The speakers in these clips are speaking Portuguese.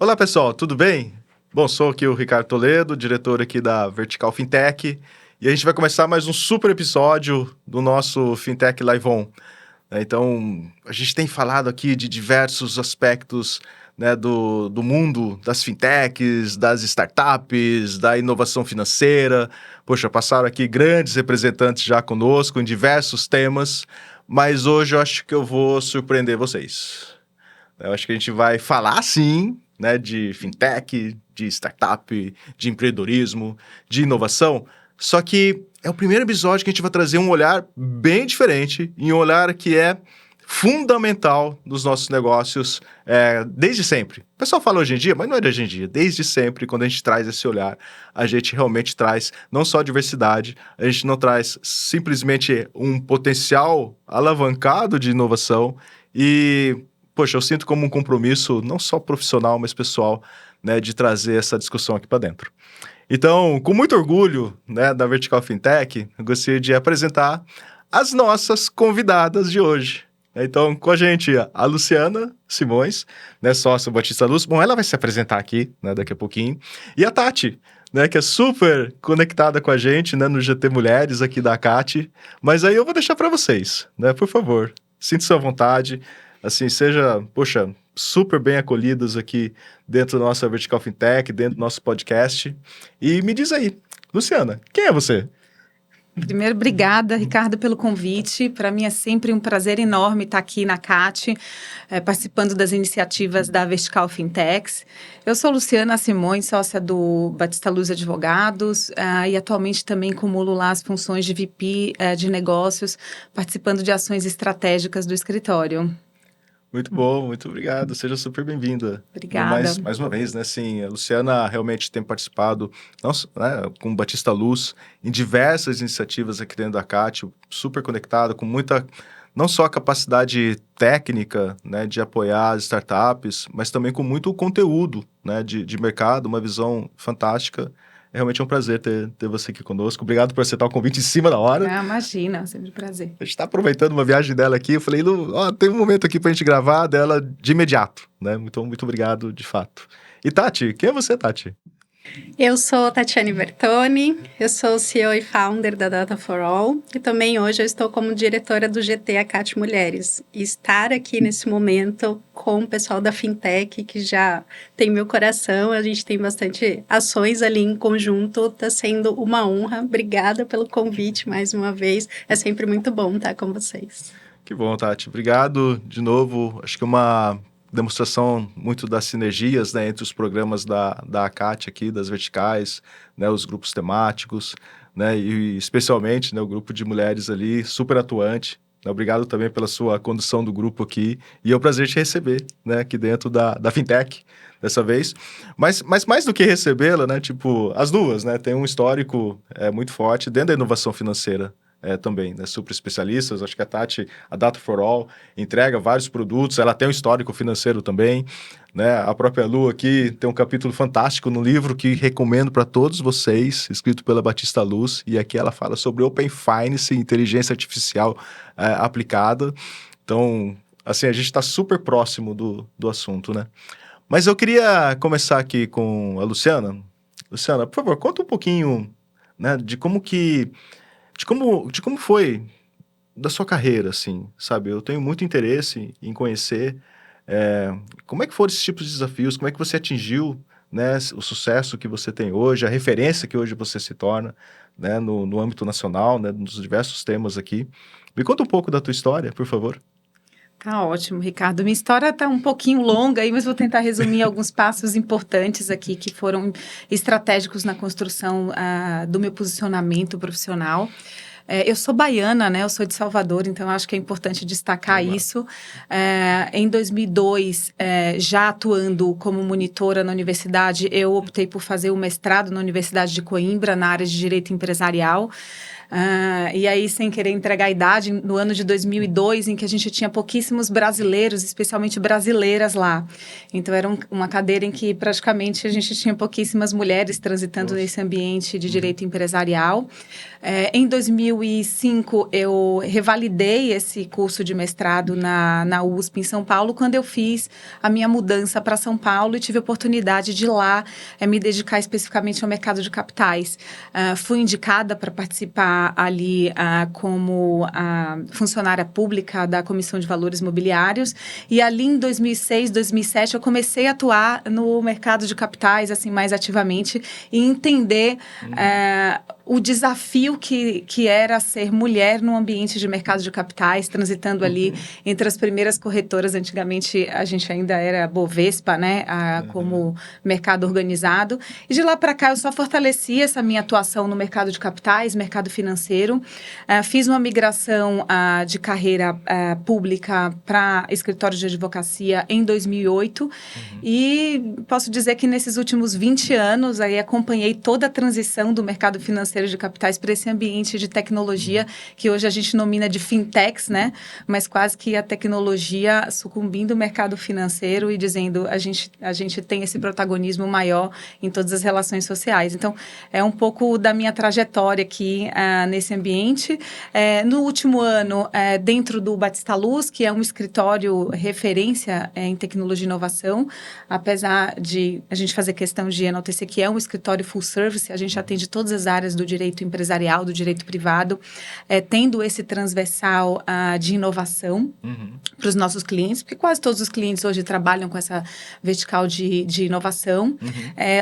Olá, pessoal, tudo bem? Bom, sou aqui o Ricardo Toledo, diretor aqui da Vertical Fintech, e a gente vai começar mais um super episódio do nosso Fintech Live On. Então, a gente tem falado aqui de diversos aspectos, né, do mundo das fintechs, das startups, da inovação financeira. Poxa, passaram aqui grandes representantes já conosco em diversos temas, mas hoje eu acho que eu vou surpreender vocês. Eu acho que a gente vai falar, sim, né, de fintech, de startup, de empreendedorismo, de inovação, só que é o primeiro episódio que a gente vai trazer um olhar bem diferente, e um olhar que é fundamental dos nossos negócios desde sempre. O pessoal fala hoje em dia, mas não é de hoje em dia. Desde sempre, quando a gente traz esse olhar, a gente realmente traz não só diversidade, a gente não traz simplesmente um potencial alavancado de inovação e... Poxa, eu sinto como um compromisso, não só profissional, mas pessoal, né, de trazer essa discussão aqui para dentro. Então, com muito orgulho, né, da Vertical Fintech, eu gostaria de apresentar as nossas convidadas de hoje. Então, com a gente, a Luciana Simões, né, sócia Batista Luz. Bom, ela vai se apresentar aqui, né, daqui a pouquinho. E a Tati, né, que é super conectada com a gente, né, no GT Mulheres aqui da CAT. Mas aí eu vou deixar para vocês, né, por favor, sinta-se à vontade. Assim, seja, poxa, super bem acolhidos aqui dentro da nossa Vertical Fintech, dentro do nosso podcast. E me diz aí, Luciana, quem é você? Primeiro, obrigada, Ricardo, pelo convite. Para mim é sempre um prazer enorme estar aqui na CAT, participando das iniciativas da Vertical Fintechs. Eu sou Luciana Simões, sócia do Batista Luz Advogados, e atualmente também acumulo lá as funções de VP de negócios, participando de ações estratégicas do escritório. Muito bom, muito obrigado. Seja super bem-vinda. Obrigada. Mais uma vez, né? Sim, a Luciana realmente tem participado né, com o Batista Luz em diversas iniciativas aqui dentro da CAT, super conectada, com muita, não só capacidade técnica, né, de apoiar as startups, mas também com muito conteúdo, né, de mercado, uma visão fantástica. É realmente um prazer ter você aqui conosco. Obrigado por aceitar o convite em cima da hora. Ah, imagina, sempre um prazer. A gente está aproveitando uma viagem dela aqui. Eu falei, Lu, tem um momento aqui para a gente gravar dela de imediato, né? Muito obrigado, de fato. E Tati, quem é você, Tati? Eu sou Tatiane Bertoni, eu sou CEO e founder da Data for All e também hoje eu estou como diretora do GT ACAT Mulheres. E estar aqui nesse momento com o pessoal da Fintech, que já tem meu coração, a gente tem bastante ações ali em conjunto, está sendo uma honra. Obrigada pelo convite mais uma vez, é sempre muito bom estar com vocês. Que bom, Tati. Obrigado de novo. Acho que uma demonstração muito das sinergias, né, entre os programas da ACAT aqui, das verticais, né, os grupos temáticos, né, e especialmente, né, o grupo de mulheres ali, super atuante. Obrigado também pela sua condução do grupo aqui, e é um prazer te receber, né, aqui dentro da Fintech, dessa vez. Mas mais do que recebê-la, né, tipo, as duas, né, tem um histórico muito forte dentro da inovação financeira, também, né, super especialistas. Acho que a Tati, a Data for All, entrega vários produtos, ela tem um histórico financeiro também, né, a própria Lu aqui tem um capítulo fantástico no livro que recomendo para todos vocês, escrito pela Batista Luz, e aqui ela fala sobre Open Finance, inteligência artificial aplicada. Então, assim, a gente está super próximo do assunto, né. Mas eu queria começar aqui com a Luciana. Luciana, por favor, conta um pouquinho, né, de como foi da sua carreira, assim, sabe? Eu tenho muito interesse em conhecer como é que foram esses tipos de desafios, como é que você atingiu, né, o sucesso que você tem hoje, a referência que hoje você se torna, né, no âmbito nacional, né, nos diversos temas aqui. Me conta um pouco da tua história, por favor. Tá ótimo, Ricardo. Minha história está um pouquinho longa aí, mas vou tentar resumir alguns passos importantes aqui que foram estratégicos na construção do meu posicionamento profissional. Eu sou baiana, né? Eu sou de Salvador, então acho que é importante destacar isso. Em 2002, já atuando como monitora na universidade, eu optei por fazer o mestrado na Universidade de Coimbra, na área de Direito Empresarial. E aí, sem querer entregar a idade, no ano de 2002, em que a gente tinha pouquíssimos brasileiros, especialmente brasileiras lá. Então, era uma cadeira em que praticamente a gente tinha pouquíssimas mulheres transitando nesse ambiente de direito empresarial. Em 2005, eu revalidei esse curso de mestrado na USP, em São Paulo, quando eu fiz a minha mudança para São Paulo e tive a oportunidade de lá me dedicar especificamente ao mercado de capitais. Fui indicada para participar ali como funcionária pública da Comissão de Valores Mobiliários e ali em 2006, 2007, eu comecei a atuar no mercado de capitais, assim, mais ativamente e entender o desafio que era ser mulher no ambiente de mercado de capitais, transitando ali entre as primeiras corretoras. Antigamente, a gente ainda era Bovespa, né, como mercado organizado. E de lá para cá, eu só fortaleci essa minha atuação no mercado de capitais, mercado financeiro. Fiz uma migração de carreira pública para escritório de advocacia em 2008. E posso dizer que nesses últimos 20 anos, aí acompanhei toda a transição do mercado financeiro de capitais para esse ambiente de tecnologia, que hoje a gente nomina de fintechs, né? Mas quase que a tecnologia sucumbindo o mercado financeiro e dizendo a gente tem esse protagonismo maior em todas as relações sociais. Então, é um pouco da minha trajetória aqui nesse ambiente. No último ano, dentro do Batista Luz, que é um escritório referência em tecnologia e inovação, apesar de a gente fazer questão de enaltecer que é um escritório full service, a gente atende todas as áreas do direito empresarial, do direito privado, tendo esse transversal de inovação para os nossos clientes, porque quase todos os clientes hoje trabalham com essa vertical de inovação.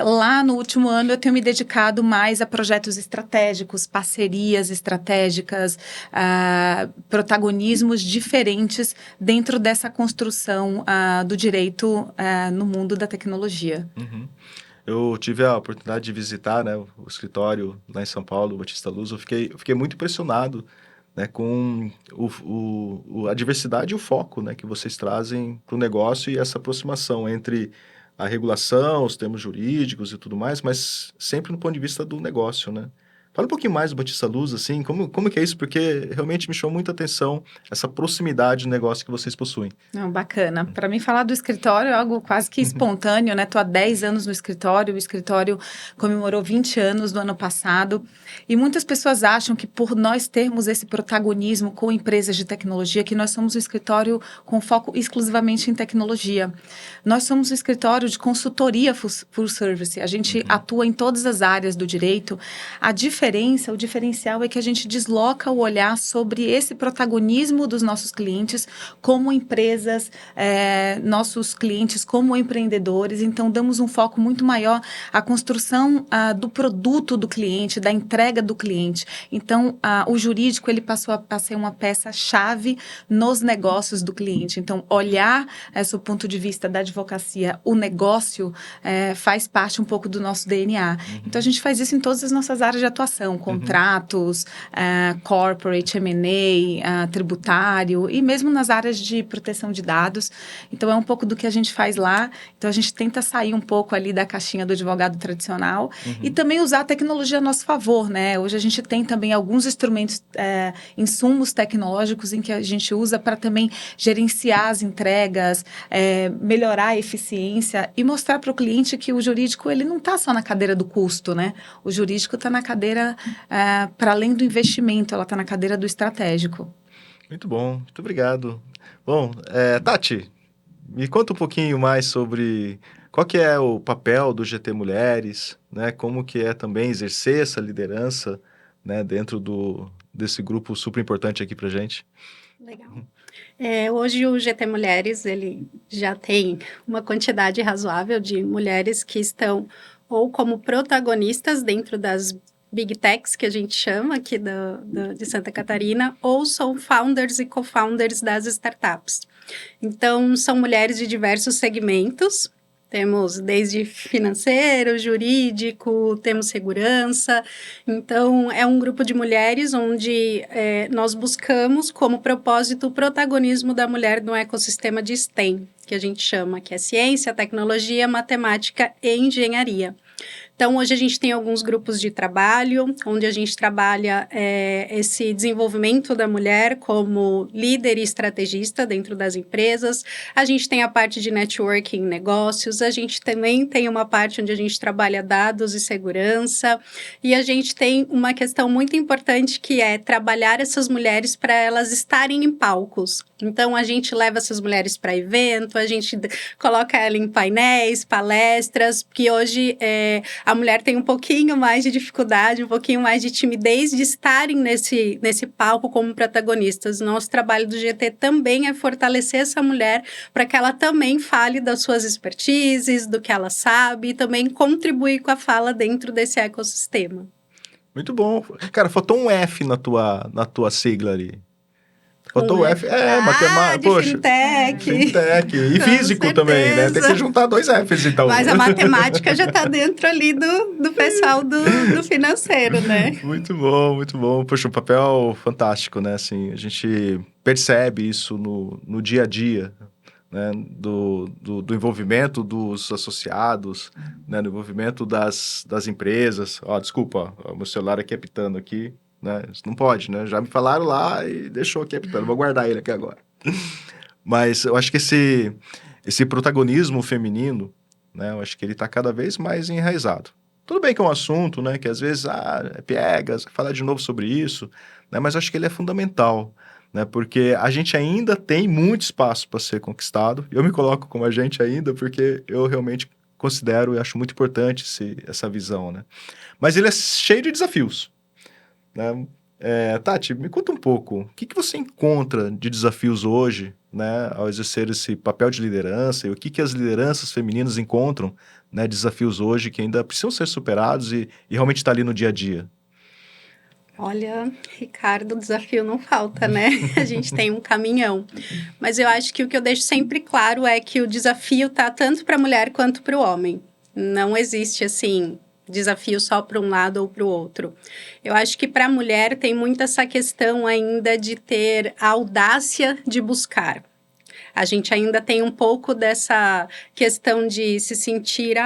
Lá no último ano eu tenho me dedicado mais a projetos estratégicos, parcerias estratégicas, protagonismos diferentes dentro dessa construção do direito no mundo da tecnologia. Eu tive a oportunidade de visitar, né, o escritório lá em São Paulo, o Batista Luz. Eu fiquei muito impressionado, né, com a diversidade e o foco, né, que vocês trazem para o negócio e essa aproximação entre a regulação, os termos jurídicos e tudo mais, mas sempre no ponto de vista do negócio, né? Fala um pouquinho mais do Batista Luz, assim, como que é isso? Porque realmente me chamou muita atenção essa proximidade do negócio que vocês possuem. Não, bacana. Para mim, falar do escritório é algo quase que espontâneo, né? Estou há 10 anos no escritório, o escritório comemorou 20 anos no ano passado, e muitas pessoas acham que por nós termos esse protagonismo com empresas de tecnologia, que nós somos um escritório com foco exclusivamente em tecnologia. Nós somos um escritório de consultoria full service, a gente atua em todas as áreas do direito. O diferencial é que a gente desloca o olhar sobre esse protagonismo dos nossos clientes como empresas, nossos clientes como empreendedores. Então, damos um foco muito maior à construção do produto do cliente, da entrega do cliente. Então, o jurídico ele passou a ser uma peça-chave nos negócios do cliente. Então, olhar, sob o ponto de vista da advocacia, o negócio faz parte um pouco do nosso DNA. Então, a gente faz isso em todas as nossas áreas de atuação, contratos, corporate, M&A, tributário e mesmo nas áreas de proteção de dados. Então, é um pouco do que a gente faz lá. Então, a gente tenta sair um pouco ali da caixinha do advogado tradicional e também usar a tecnologia a nosso favor, né? Hoje a gente tem também alguns instrumentos, insumos tecnológicos em que a gente usa para também gerenciar as entregas, melhorar a eficiência e mostrar para o cliente que o jurídico ele não está só na cadeira do custo, né? O jurídico está na cadeira, para além do investimento, ela está na cadeira do estratégico. Muito bom, muito obrigado. Bom, Tati, me conta um pouquinho mais sobre qual que é o papel do GT Mulheres, né? Como que é também exercer essa liderança, né, dentro desse grupo super importante aqui pra gente. Legal. Hoje o GT Mulheres ele já tem uma quantidade razoável de mulheres que estão ou como protagonistas dentro das Big Techs, que a gente chama aqui de Santa Catarina, ou são founders e co-founders das startups. Então, são mulheres de diversos segmentos. Temos desde financeiro, jurídico, temos segurança. Então, é um grupo de mulheres onde nós buscamos como propósito o protagonismo da mulher no ecossistema de STEM, que a gente chama, que é ciência, tecnologia, matemática e engenharia. Então, hoje a gente tem alguns grupos de trabalho, onde a gente trabalha esse desenvolvimento da mulher como líder e estrategista dentro das empresas. A gente tem a parte de networking em negócios, a gente também tem uma parte onde a gente trabalha dados e segurança, e a gente tem uma questão muito importante que é trabalhar essas mulheres para elas estarem em palcos. Então, a gente leva essas mulheres para evento, a gente coloca ela em painéis, palestras, que hoje a mulher tem um pouquinho mais de dificuldade, um pouquinho mais de timidez de estarem nesse palco como protagonistas. Nosso trabalho do GT também é fortalecer essa mulher para que ela também fale das suas expertises, do que ela sabe, e também contribuir com a fala dentro desse ecossistema. Muito bom. Cara, faltou um F na tua sigla ali. Faltou o F. Matemática. Poxa. Fintech. E físico também, né? Tem que juntar 2 Fs, então. Mas a matemática já está dentro ali do pessoal do financeiro, né? Muito bom, muito bom. Poxa, um papel fantástico, né? Assim, a gente percebe isso no dia a dia, né? Do envolvimento dos associados, né? Do envolvimento das empresas. Desculpa, o meu celular aqui apitando aqui. Né? Isso não pode, né? Já me falaram lá e deixou aqui apitando. Vou guardar ele aqui agora. Mas eu acho que esse protagonismo feminino, né? Eu acho que ele está cada vez mais enraizado. Tudo bem que é um assunto, né? Que às vezes é piegas, falar de novo sobre isso, né? Mas eu acho que ele é fundamental, né? Porque a gente ainda tem muito espaço para ser conquistado. Eu me coloco como a gente ainda, porque eu realmente considero e acho muito importante essa visão, né? Mas ele é cheio de desafios. Né? Tati, me conta um pouco, o que você encontra de desafios hoje, né, ao exercer esse papel de liderança, e o que as lideranças femininas encontram, né, desafios hoje que ainda precisam ser superados e realmente está ali no dia a dia? Olha, Ricardo, o desafio não falta, né? A gente tem um caminhão. Mas eu acho que o que eu deixo sempre claro é que o desafio tá tanto para a mulher quanto para o homem. Não existe, assim, desafio só para um lado ou para o outro. Eu acho que para a mulher tem muito essa questão ainda de ter a audácia de buscar. A gente ainda tem um pouco dessa questão de se sentir,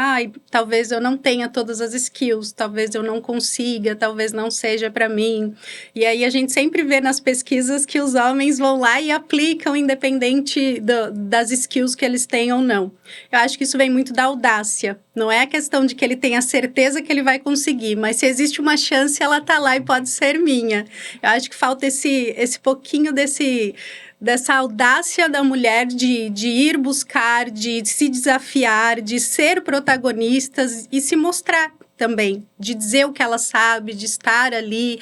talvez eu não tenha todas as skills, talvez eu não consiga, talvez não seja para mim. E aí a gente sempre vê nas pesquisas que os homens vão lá e aplicam, independente das skills que eles têm ou não. Eu acho que isso vem muito da audácia. Não é a questão de que ele tenha certeza que ele vai conseguir, mas se existe uma chance, ela tá lá e pode ser minha. Eu acho que falta esse pouquinho dessa audácia da mulher de ir buscar, de se desafiar, de ser protagonistas e se mostrar também, de dizer o que ela sabe, de estar ali,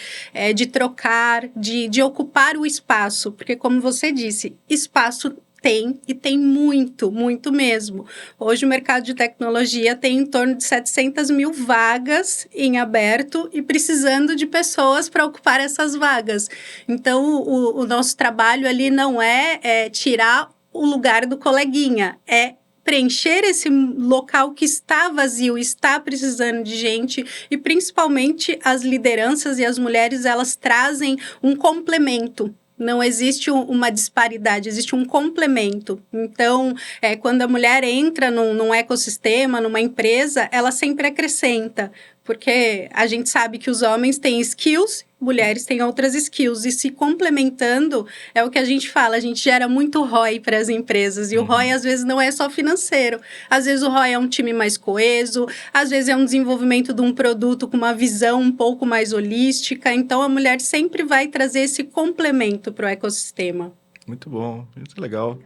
de trocar, de ocupar o espaço, porque como você disse, espaço tem, e tem muito, muito mesmo. Hoje o mercado de tecnologia tem em torno de 700 mil vagas em aberto e precisando de pessoas para ocupar essas vagas. Então, o nosso trabalho ali não é tirar o lugar do coleguinha, é preencher esse local que está vazio, está precisando de gente, e principalmente as lideranças e as mulheres, elas trazem um complemento. Não existe uma disparidade, existe um complemento. Então, quando a mulher entra num ecossistema, numa empresa, ela sempre acrescenta, porque a gente sabe que os homens têm skills, mulheres têm outras skills, e se complementando, é o que a gente fala, a gente gera muito ROI para as empresas, e o ROI às vezes não é só financeiro, às vezes o ROI é um time mais coeso, às vezes é um desenvolvimento de um produto com uma visão um pouco mais holística, então a mulher sempre vai trazer esse complemento para o ecossistema. Muito bom, muito legal.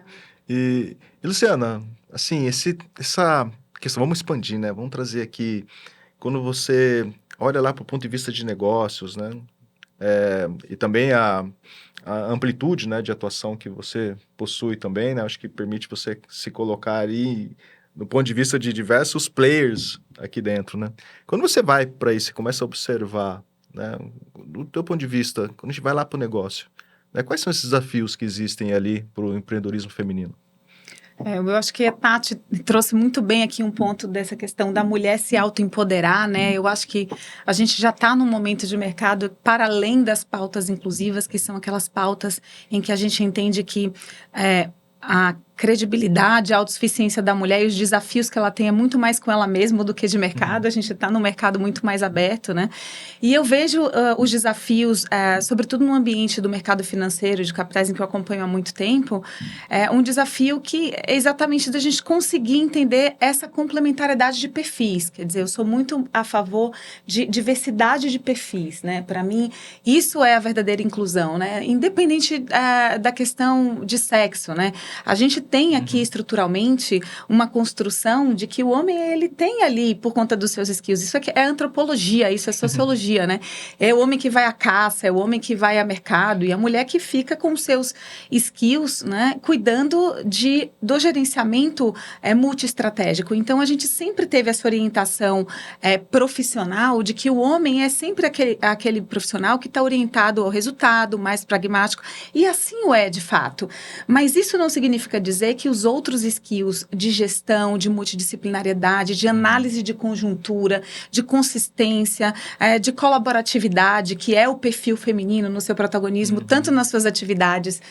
E Luciana, assim, essa questão, vamos expandir, né? Vamos trazer aqui, quando você olha lá para o ponto de vista de negócios, né? E também a amplitude, né, de atuação que você possui também, né? Acho que permite você se colocar aí no ponto de vista de diversos players aqui dentro, né? Quando você vai para isso e começa a observar, né, do teu ponto de vista, quando a gente vai lá para o negócio, né, quais são esses desafios que existem ali para o empreendedorismo feminino? Eu acho que a Tati trouxe muito bem aqui um ponto dessa questão da mulher se autoempoderar, né? Eu acho que a gente já está num momento de mercado para além das pautas inclusivas, que são aquelas pautas em que a gente entende que a credibilidade, a autossuficiência da mulher e os desafios que ela tem é muito mais com ela mesma do que de mercado. A gente está num mercado muito mais aberto, né? E eu vejo os desafios, sobretudo no ambiente do mercado financeiro, de capitais, em que eu acompanho há muito tempo, um desafio que é exatamente da gente conseguir entender essa complementariedade de perfis. Quer dizer, eu sou muito a favor de diversidade de perfis, né? Para mim, isso é a verdadeira inclusão, né? Independente da questão de sexo, né? A gente tem aqui estruturalmente uma construção de que o homem, ele tem ali, por conta dos seus skills, isso aqui é antropologia, isso é sociologia, né? É o homem que vai à caça, é o homem que vai ao mercado e a mulher que fica com seus skills, né? Cuidando do gerenciamento multiestratégico. Então, a gente sempre teve essa orientação profissional de que o homem é sempre aquele profissional que está orientado ao resultado, mais pragmático, e assim o é de fato. Mas isso não significa dizer que os outros skills de gestão, de multidisciplinariedade, de análise de conjuntura, de consistência, de colaboratividade, que é o perfil feminino no seu protagonismo, tanto nas suas atividades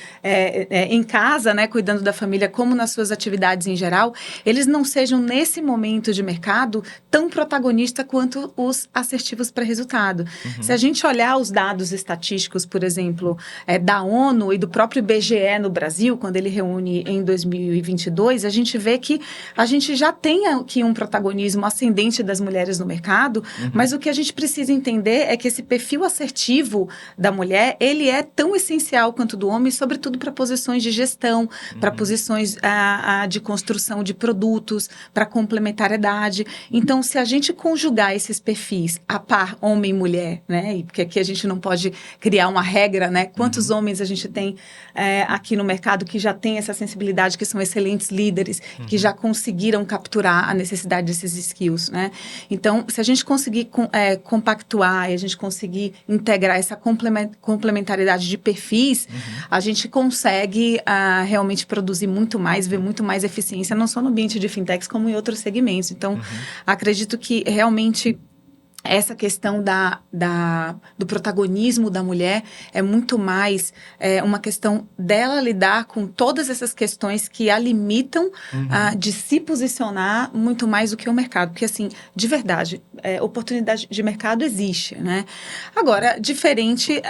em casa, né, cuidando da família, como nas suas atividades em geral, eles não sejam, nesse momento de mercado, tão protagonistas quanto os assertivos para resultado. Se a gente olhar os dados estatísticos, por exemplo, da ONU e do próprio IBGE no Brasil, quando ele reúne em 2022, a gente vê que a gente já tem aqui um protagonismo ascendente das mulheres no mercado, mas o que a gente precisa entender é que esse perfil assertivo da mulher, ele é tão essencial quanto do homem, sobretudo para posições de gestão, para posições de construção de produtos, para complementariedade. Então, se a gente conjugar esses perfis a par homem e mulher, né, e porque aqui a gente não pode criar uma regra, né, quantos homens a gente tem aqui no mercado que já tem essa sensibilidade, que são excelentes líderes, que já conseguiram capturar a necessidade desses skills, né? Então, se a gente conseguir compactuar e a gente conseguir integrar essa complementariedade de perfis, a gente consegue realmente produzir muito mais, ver muito mais eficiência, não só no ambiente de fintechs, como em outros segmentos. Então, acredito que realmente essa questão do protagonismo da mulher é muito mais uma questão dela lidar com todas essas questões que a limitam de se posicionar muito mais do que o mercado. Porque, assim, de verdade, oportunidade de mercado existe, né? Agora, diferente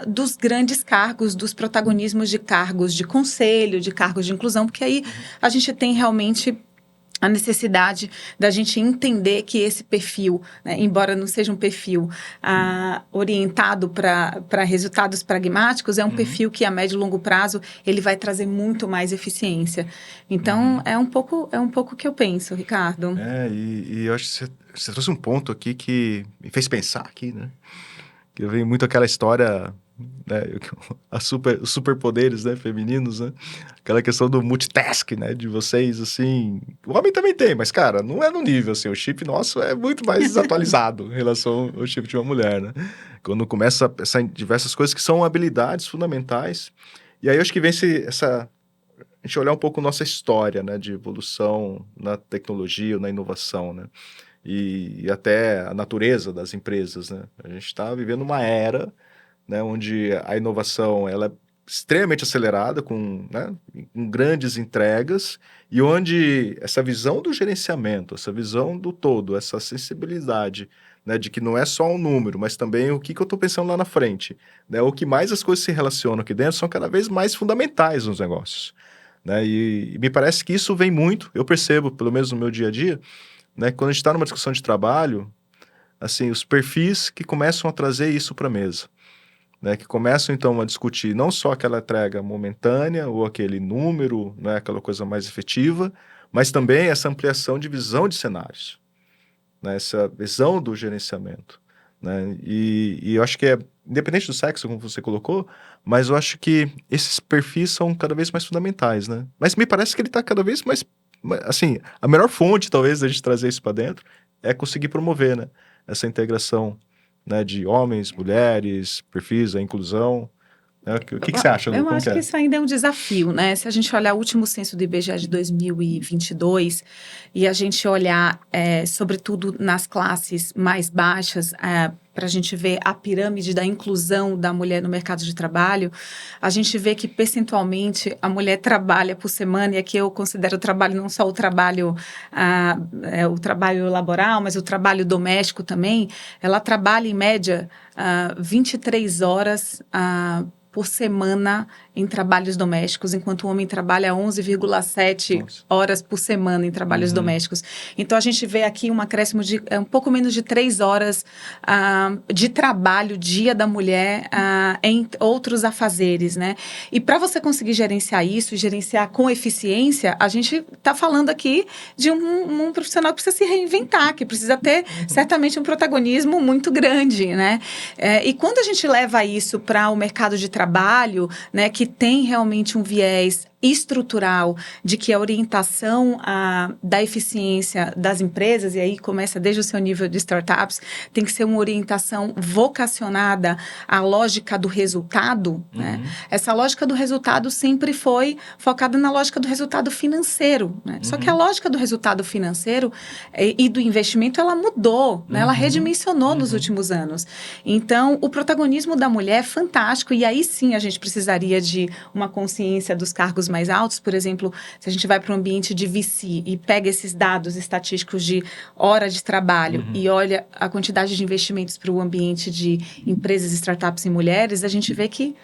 dos grandes cargos, dos protagonismos de cargos de conselho, de cargos de inclusão, porque aí a gente tem realmente a necessidade da gente entender que esse perfil, né, embora não seja um perfil orientado para resultados pragmáticos, é um perfil que a médio e longo prazo ele vai trazer muito mais eficiência. Então, é um pouco o que eu penso, Ricardo. E eu acho que você trouxe um ponto aqui que me fez pensar aqui, né? Que vem muito aquela história, né, os superpoderes, né, femininos, né? Aquela questão do multitask, né, de vocês, assim... O homem também tem, mas, cara, não é no nível, assim, o chip nosso é muito mais desatualizado em relação ao chip de uma mulher, né? Quando começa a pensar em diversas coisas que são habilidades fundamentais. E aí eu acho que vem a gente olhar um pouco nossa história, né, de evolução na tecnologia, na inovação, né? E até a natureza das empresas, né? A gente está vivendo uma era, né, onde a inovação ela é extremamente acelerada, com grandes entregas, e onde essa visão do gerenciamento, essa visão do todo, essa sensibilidade, né, de que não é só um número, mas também o que eu estou pensando lá na frente, né, o que mais as coisas se relacionam aqui dentro são cada vez mais fundamentais nos negócios, né, e me parece que isso vem muito, eu percebo, pelo menos no meu dia a dia, né, quando a gente está numa discussão de trabalho, assim, os perfis que começam a trazer isso para a mesa, né, que começam então a discutir não só aquela entrega momentânea ou aquele número, né, aquela coisa mais efetiva, mas também essa ampliação de visão de cenários, né, essa visão do gerenciamento, né, e eu acho que independente do sexo, como você colocou, mas eu acho que esses perfis são cada vez mais fundamentais, né, mas me parece que ele está cada vez mais, assim, a melhor fonte talvez da gente trazer isso para dentro é conseguir promover, né, essa integração, né, de homens, mulheres, perfis, a inclusão. Né? O que você acha, Lu? Eu acho que isso ainda é um desafio, né? Se a gente olhar o último censo do IBGE de 2022 e a gente olhar, sobretudo nas classes mais baixas, para a gente ver a pirâmide da inclusão da mulher no mercado de trabalho, a gente vê que percentualmente a mulher trabalha por semana, e aqui eu considero o trabalho não só o trabalho laboral, mas o trabalho doméstico também. Ela trabalha em média 23 horas por semana em trabalhos domésticos, enquanto o homem trabalha 11,7 horas por semana em trabalhos domésticos. Então, a gente vê aqui um acréscimo de um pouco menos de 3 horas de trabalho, dia da mulher, em outros afazeres, né? E para você conseguir gerenciar isso, e gerenciar com eficiência, a gente está falando aqui de um profissional que precisa se reinventar, que precisa ter, certamente, um protagonismo muito grande, né? E quando a gente leva isso para o mercado de trabalho, né, que tem realmente um viés estrutural de que a orientação da eficiência das empresas, e aí começa desde o seu nível de startups, tem que ser uma orientação vocacionada à lógica do resultado, né? Essa lógica do resultado sempre foi focada na lógica do resultado financeiro, né? Só que a lógica do resultado financeiro e do investimento, ela mudou, né? Ela redimensionou nos últimos anos. Então, o protagonismo da mulher é fantástico, e aí sim a gente precisaria de uma consciência dos cargos mais altos. Por exemplo, se a gente vai para um ambiente de VC e pega esses dados estatísticos de hora de trabalho e olha a quantidade de investimentos para o ambiente de empresas, startups e mulheres, a gente vê que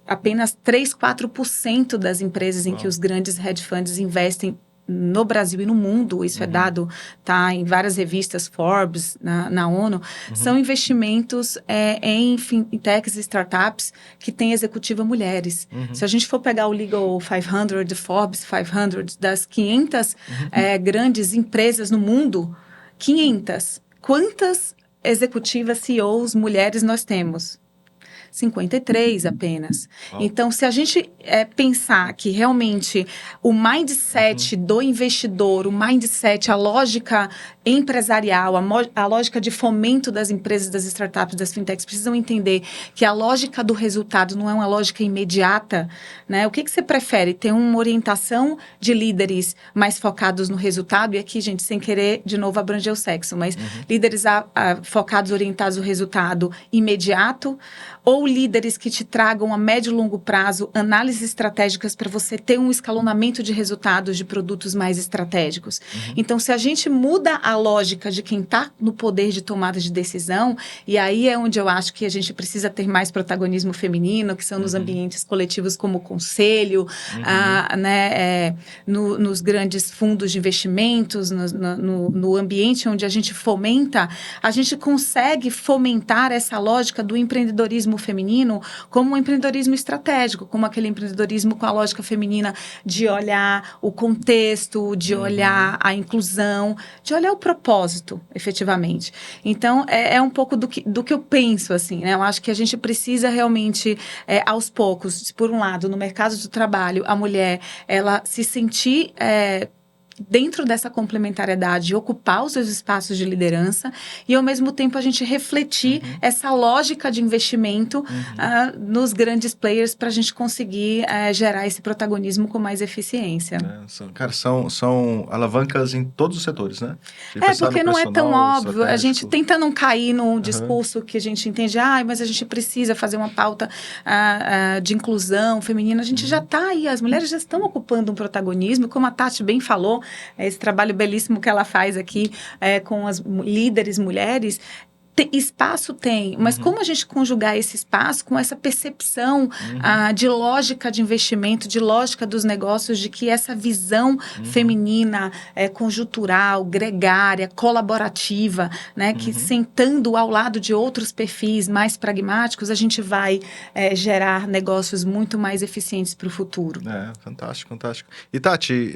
apenas 3, 4% das empresas em que os grandes hedge funds investem no Brasil e no mundo, isso é dado, tá, em várias revistas, Forbes, na ONU, são investimentos em fintechs e startups que têm executiva mulheres. Se a gente for pegar o Legal 500, Forbes 500, das 500 grandes empresas no mundo, 500, quantas executivas, CEOs, mulheres nós temos? 53 apenas. Então, se a gente pensar que realmente o mindset do investidor, o mindset, a lógica empresarial, a lógica de fomento das empresas, das startups, das fintechs, precisam entender que a lógica do resultado não é uma lógica imediata, né? O que você prefere? Ter uma orientação de líderes mais focados no resultado, e aqui, gente, sem querer, de novo, abranger o sexo, mas líderes focados, orientados ao resultado imediato, ou líderes que te tragam a médio e longo prazo análises estratégicas para você ter um escalonamento de resultados de produtos mais estratégicos. Então, se a gente muda a lógica de quem está no poder de tomada de decisão, e aí é onde eu acho que a gente precisa ter mais protagonismo feminino, que são nos ambientes coletivos como o conselho, nos grandes fundos de investimentos, no ambiente onde a gente fomenta, a gente consegue fomentar essa lógica do empreendedorismo feminino como um empreendedorismo estratégico, como aquele empreendedorismo com a lógica feminina de olhar o contexto, de olhar a inclusão, de olhar o propósito, efetivamente. Então, é um pouco do que eu penso, assim, né? Eu acho que a gente precisa realmente, aos poucos, por um lado, no mercado do trabalho, a mulher, ela se sentir dentro dessa complementariedade, ocupar os seus espaços de liderança e, ao mesmo tempo, a gente refletir essa lógica de investimento nos grandes players para a gente conseguir gerar esse protagonismo com mais eficiência. São alavancas em todos os setores, né? Porque não é tão óbvio. A gente tenta não cair num discurso que a gente entende, mas a gente precisa fazer uma pauta de inclusão feminina. A gente já está aí, as mulheres já estão ocupando um protagonismo, como a Tati bem falou, esse trabalho belíssimo que ela faz aqui com as líderes mulheres. Espaço tem, mas como a gente conjugar esse espaço com essa percepção de lógica de investimento, de lógica dos negócios, de que essa visão feminina, conjuntural, gregária, colaborativa, né, que sentando ao lado de outros perfis mais pragmáticos, a gente vai gerar negócios muito mais eficientes para o futuro. Fantástico, fantástico. E Tati,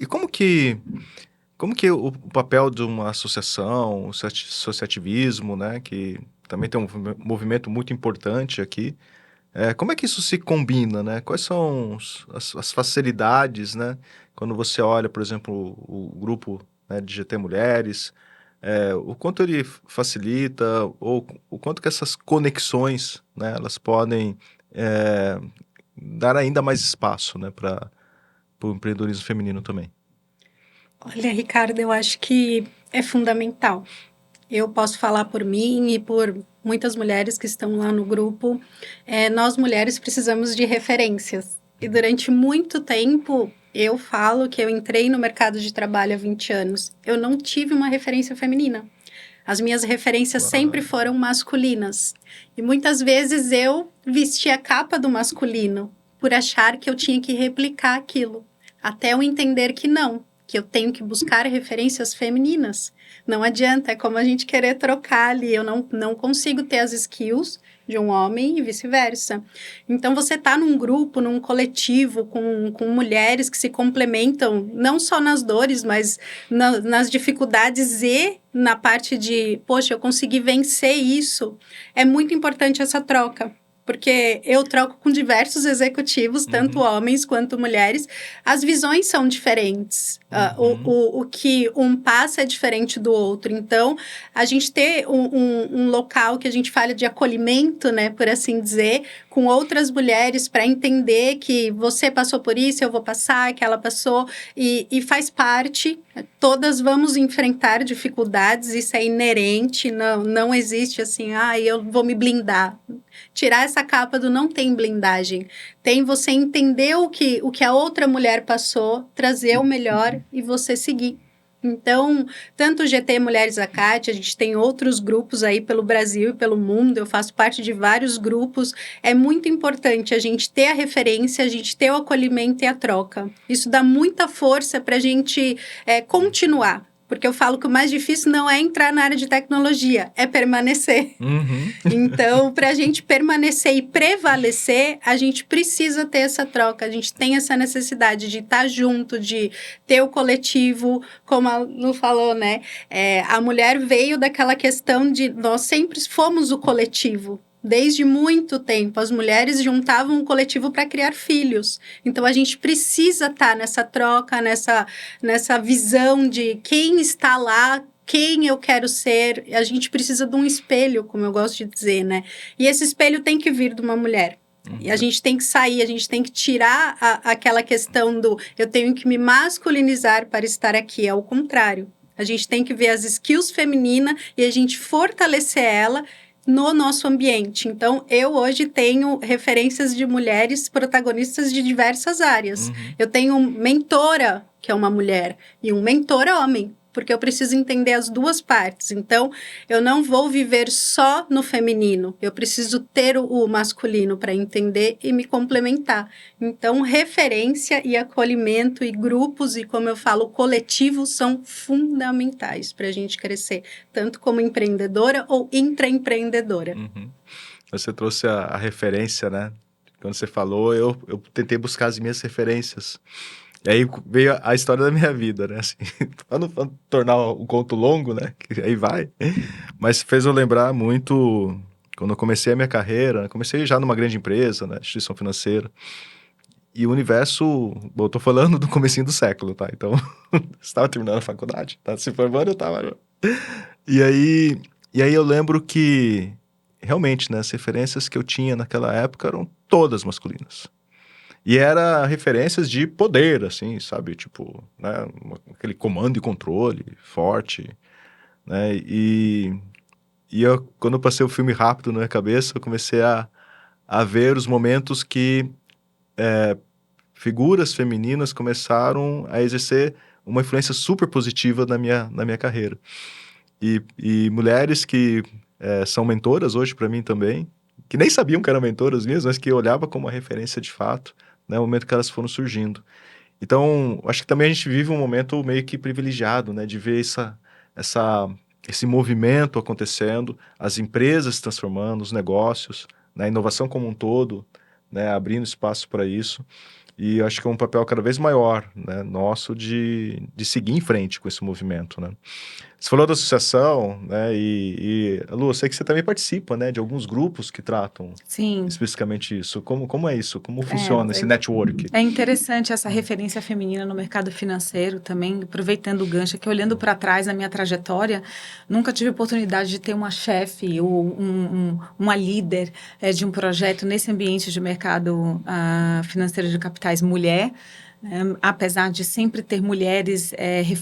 como que o papel de uma associação, o associativismo, né, que também tem um movimento muito importante aqui, como é que isso se combina, né? Quais são as facilidades, né? Quando você olha, por exemplo, o grupo, né, de GT Mulheres, o quanto ele facilita, ou o quanto que essas conexões, né, elas podem dar ainda mais espaço, né, para o empreendedorismo feminino também. Olha, Ricardo, eu acho que é fundamental. Eu posso falar por mim e por muitas mulheres que estão lá no grupo. Nós mulheres precisamos de referências. E durante muito tempo, eu falo que eu entrei no mercado de trabalho há 20 anos. Eu não tive uma referência feminina. As minhas referências sempre foram masculinas. E muitas vezes eu vesti a capa do masculino por achar que eu tinha que replicar aquilo. Até eu entender que não, que eu tenho que buscar referências femininas. Não adianta, é como a gente querer trocar ali. Eu não consigo ter as skills de um homem e vice-versa. Então, você está num grupo, num coletivo, com mulheres que se complementam, não só nas dores, mas nas dificuldades e na parte de, poxa, eu consegui vencer isso. É muito importante essa troca. Porque eu troco com diversos executivos, tanto homens quanto mulheres, as visões são diferentes. O que um passa é diferente do outro. Então, a gente ter um local que a gente fala de acolhimento, né, por assim dizer, com outras mulheres para entender que você passou por isso, eu vou passar, que ela passou, e faz parte. Todas vamos enfrentar dificuldades, isso é inerente, não existe assim, eu vou me blindar. Tirar essa capa do não tem blindagem. Tem você entender o que a outra mulher passou, trazer o melhor e você seguir. Então, tanto o GT Mulheres ACAT, a gente tem outros grupos aí pelo Brasil e pelo mundo, eu faço parte de vários grupos. É muito importante a gente ter a referência, a gente ter o acolhimento e a troca. Isso dá muita força para a gente continuar. Porque eu falo que o mais difícil não é entrar na área de tecnologia, é permanecer. Então, para a gente permanecer e prevalecer, a gente precisa ter essa troca, a gente tem essa necessidade de estar junto, de ter o coletivo, como a Lu falou, né? A mulher veio daquela questão de nós sempre fomos o coletivo. Desde muito tempo, as mulheres juntavam um coletivo para criar filhos. Então, a gente precisa estar nessa troca, nessa visão de quem está lá, quem eu quero ser. A gente precisa de um espelho, como eu gosto de dizer, né? E esse espelho tem que vir de uma mulher. E a gente tem que sair, a gente tem que tirar aquela questão do eu tenho que me masculinizar para estar aqui. É o contrário. A gente tem que ver as skills femininas e a gente fortalecer ela no nosso ambiente. Então, eu hoje tenho referências de mulheres protagonistas de diversas áreas. Eu tenho mentora, que é uma mulher, e um mentor homem, porque eu preciso entender as duas partes. Então, eu não vou viver só no feminino, eu preciso ter o masculino para entender e me complementar. Então, referência e acolhimento e grupos e, como eu falo, coletivos são fundamentais para a gente crescer, tanto como empreendedora ou intraempreendedora. Você trouxe a referência, né? Quando você falou, eu tentei buscar as minhas referências. E aí veio a história da minha vida, né? Assim, para não tornar o conto longo, né? Que aí vai. Mas fez eu lembrar muito quando eu comecei a minha carreira. Comecei já numa grande empresa, né? Instituição financeira. E o universo... Bom, eu tô falando do comecinho do século, tá? Então, você estava terminando a faculdade, tá se formando, eu tava... E aí eu lembro que, realmente, né? As referências que eu tinha naquela época eram todas masculinas. E era referências de poder, assim, sabe? Tipo, né? Aquele comando e controle forte, né? E eu, quando eu passei o filme rápido na minha cabeça, eu comecei a ver os momentos que figuras femininas começaram a exercer uma influência super positiva na minha carreira. E mulheres que são mentoras hoje para mim também, que nem sabiam que eram mentoras minhas, mas que eu olhava como uma referência de fato, né, no momento que elas foram surgindo. Então, acho que também a gente vive um momento meio que privilegiado, né, de ver esse movimento acontecendo, as empresas se transformando, os negócios, né, a inovação como um todo, né, abrindo espaço para isso. E acho que é um papel cada vez maior, né, nosso de seguir em frente com esse movimento, né. Você falou da associação, né, e Lu, eu sei que você também participa, né, de alguns grupos que tratam especificamente isso. Como é isso? Como funciona esse network? É interessante essa referência feminina no mercado financeiro também, aproveitando o gancho, que olhando para trás na minha trajetória, nunca tive oportunidade de ter uma chefe ou uma líder de um projeto nesse ambiente de mercado financeiro de capitais mulher, apesar de sempre ter mulheres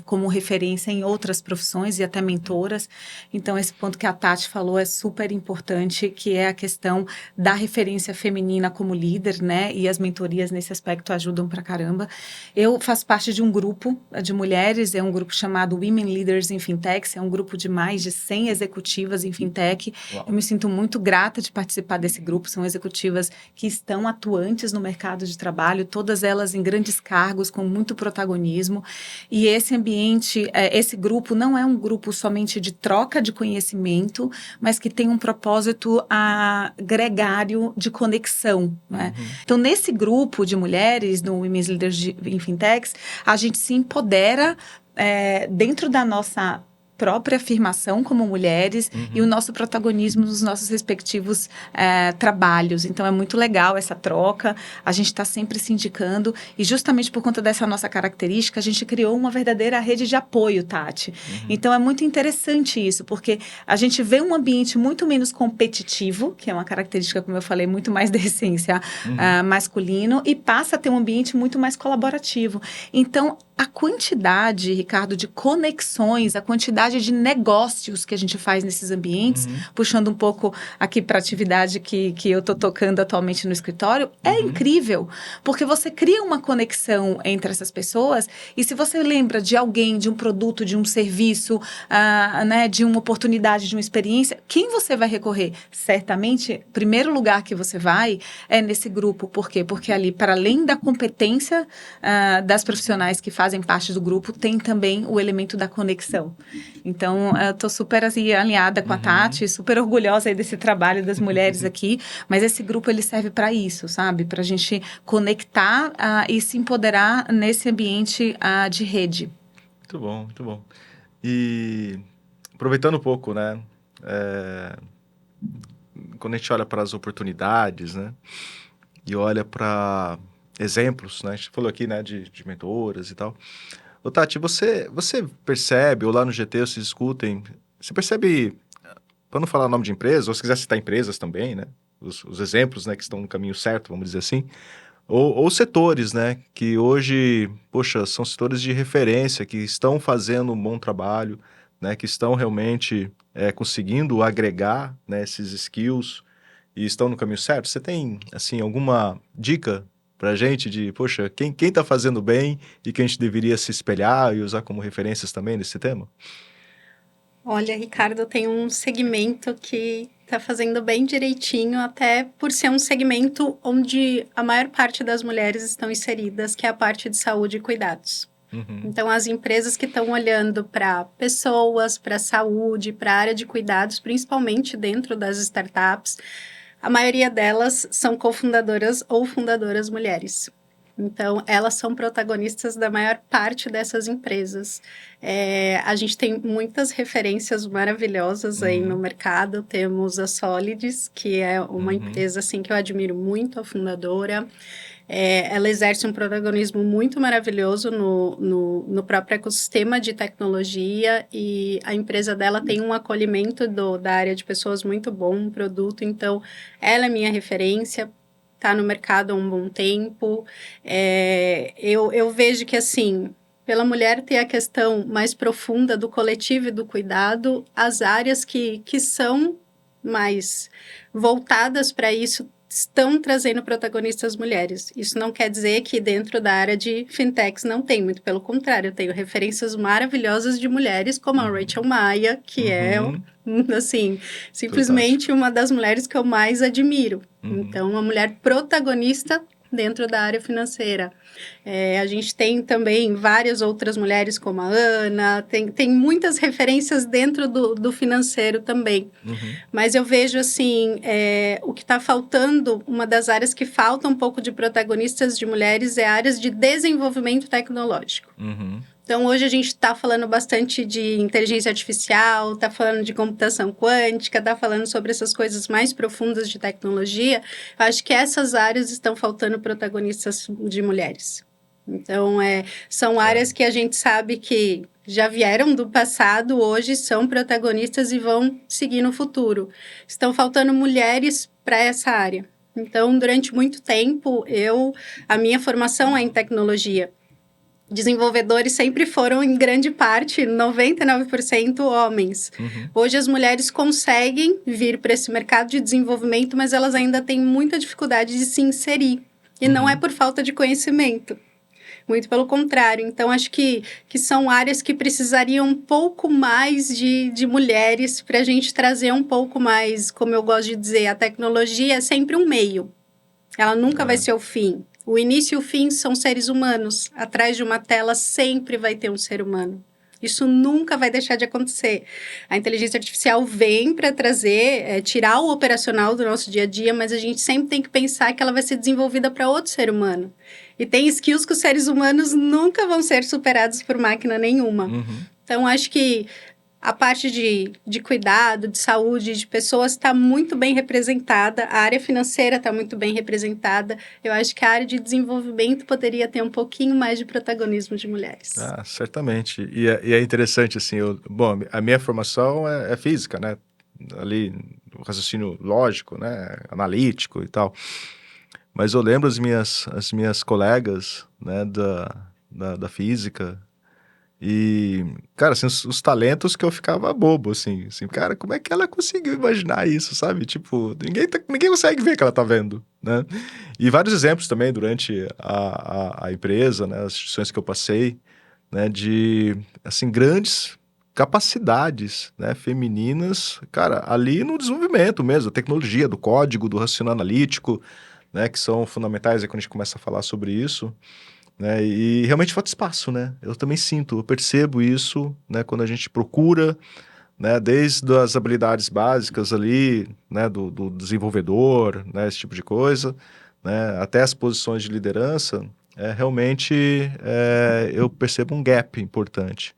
como referência em outras profissões e até mentoras. Então, esse ponto que a Tati falou é super importante, que é a questão da referência feminina como líder, né? E as mentorias nesse aspecto ajudam pra caramba. Eu faço parte de um grupo de mulheres, é um grupo chamado Women Leaders in Fintech, é um grupo de mais de 100 executivas em fintech. Uau. Eu me sinto muito grata de participar desse grupo, são executivas que estão atuantes no mercado de trabalho, todas elas em grandes cargos, com muito protagonismo, e esse ambiente, esse grupo não é um grupo somente de troca de conhecimento, mas que tem um propósito gregário de conexão, né? Então, nesse grupo de mulheres, no Women's Leaders in Fintechs, a gente se empodera dentro da nossa própria afirmação como mulheres e o nosso protagonismo nos nossos respectivos trabalhos. Então, é muito legal essa troca, a gente está sempre se indicando e justamente por conta dessa nossa característica, a gente criou uma verdadeira rede de apoio, Tati. Então, é muito interessante isso, porque a gente vê um ambiente muito menos competitivo, que é uma característica, como eu falei, muito mais da essência masculino, e passa a ter um ambiente muito mais colaborativo. Então, a quantidade, Ricardo, de conexões, a quantidade de negócios que a gente faz nesses ambientes, puxando um pouco aqui para a atividade que eu estou tocando atualmente no escritório, é incrível, porque você cria uma conexão entre essas pessoas e se você lembra de alguém, de um produto, de um serviço, né, de uma oportunidade, de uma experiência, quem você vai recorrer? Certamente, o primeiro lugar que você vai é nesse grupo. Por quê? Porque ali, para além da competência das profissionais que fazem parte do grupo, tem também o elemento da conexão. Então, eu estou super assim, alinhada com a Tati, super orgulhosa aí desse trabalho das mulheres aqui, mas esse grupo ele serve para isso, sabe? Para a gente conectar e se empoderar nesse ambiente de rede. Muito bom, muito bom. E aproveitando um pouco, né? Quando a gente olha para as oportunidades, né? E olha para exemplos, né? A gente falou aqui, né, de mentoras e tal. Ô, Tati, você percebe, ou lá no GT vocês discutem, você percebe, para não falar o nome de empresa, ou se quiser citar empresas também, né? Os exemplos, né, que estão no caminho certo, vamos dizer assim. Ou setores, né, que hoje, poxa, são setores de referência, que estão fazendo um bom trabalho, né, que estão realmente conseguindo agregar, né, esses skills e estão no caminho certo. Você tem, assim, alguma dica pra gente de, poxa, quem tá fazendo bem e que a gente deveria se espelhar e usar como referências também nesse tema? Olha, Ricardo, tem um segmento que está fazendo bem direitinho, até por ser um segmento onde a maior parte das mulheres estão inseridas, que é a parte de saúde e cuidados. Então, as empresas que estão olhando para pessoas, para saúde, para a área de cuidados, principalmente dentro das startups, a maioria delas são cofundadoras ou fundadoras mulheres. Então, elas são protagonistas da maior parte dessas empresas. A gente tem muitas referências maravilhosas aí no mercado. Temos a Solids, que é uma empresa assim, que eu admiro muito, a fundadora. Ela exerce um protagonismo muito maravilhoso no próprio ecossistema de tecnologia e a empresa dela tem um acolhimento da área de pessoas muito bom, um produto. Então, ela é minha referência. Está no mercado há um bom tempo. Eu vejo que, assim, pela mulher ter a questão mais profunda do coletivo e do cuidado, as áreas que são mais voltadas para isso estão trazendo protagonistas mulheres. Isso não quer dizer que dentro da área de fintechs não tem, muito pelo contrário. Eu tenho referências maravilhosas de mulheres, como a Rachel Maia, que é, assim, simplesmente uma das mulheres que eu mais admiro. Então, uma mulher protagonista dentro da área financeira. A gente tem também várias outras mulheres como a Ana, tem muitas referências dentro do financeiro também. Mas eu vejo, assim, o que está faltando, uma das áreas que falta um pouco de protagonistas de mulheres é áreas de desenvolvimento tecnológico. Então, hoje a gente está falando bastante de inteligência artificial, está falando de computação quântica, está falando sobre essas coisas mais profundas de tecnologia. Eu acho que essas áreas estão faltando protagonistas de mulheres. Então, são áreas que a gente sabe que já vieram do passado, hoje são protagonistas e vão seguir no futuro. Estão faltando mulheres para essa área. Então, durante muito tempo, a minha formação é em tecnologia. Desenvolvedores sempre foram, em grande parte, 99% homens. Hoje, as mulheres conseguem vir para esse mercado de desenvolvimento, mas elas ainda têm muita dificuldade de se inserir. E não é por falta de conhecimento. Muito pelo contrário. Então, acho que são áreas que precisariam um pouco mais de mulheres para a gente trazer um pouco mais, como eu gosto de dizer, a tecnologia é sempre um meio. Ela nunca vai ser o fim. O início e o fim são seres humanos. Atrás de uma tela sempre vai ter um ser humano. Isso nunca vai deixar de acontecer. A inteligência artificial vem para trazer, tirar o operacional do nosso dia a dia, mas a gente sempre tem que pensar que ela vai ser desenvolvida para outro ser humano. E tem skills que os seres humanos nunca vão ser superados por máquina nenhuma. Então, acho que a parte de cuidado, de saúde, de pessoas está muito bem representada. A área financeira está muito bem representada. Eu acho que a área de desenvolvimento poderia ter um pouquinho mais de protagonismo de mulheres. Ah, certamente. E é interessante, assim, bom, a minha formação é física, né? Ali, o raciocínio lógico, né? Analítico e tal. Mas eu lembro as minhas colegas, né, da física. E, cara, assim, os talentos que eu ficava bobo, assim, cara, como é que ela conseguiu imaginar isso, sabe? Tipo, ninguém consegue ver que ela tá vendo, né? E vários exemplos também durante a empresa, né, as instituições que eu passei, né, de, assim, grandes capacidades, né, femininas, cara, ali no desenvolvimento mesmo, da tecnologia, do código, do raciocínio analítico, né, que são fundamentais aí quando a gente começa a falar sobre isso. Né? E realmente falta espaço, né? Eu também sinto, eu percebo isso, né? Quando a gente procura, né? Desde as habilidades básicas ali, né? Do desenvolvedor, né? Esse tipo de coisa, né? Até as posições de liderança, realmente eu percebo um gap importante.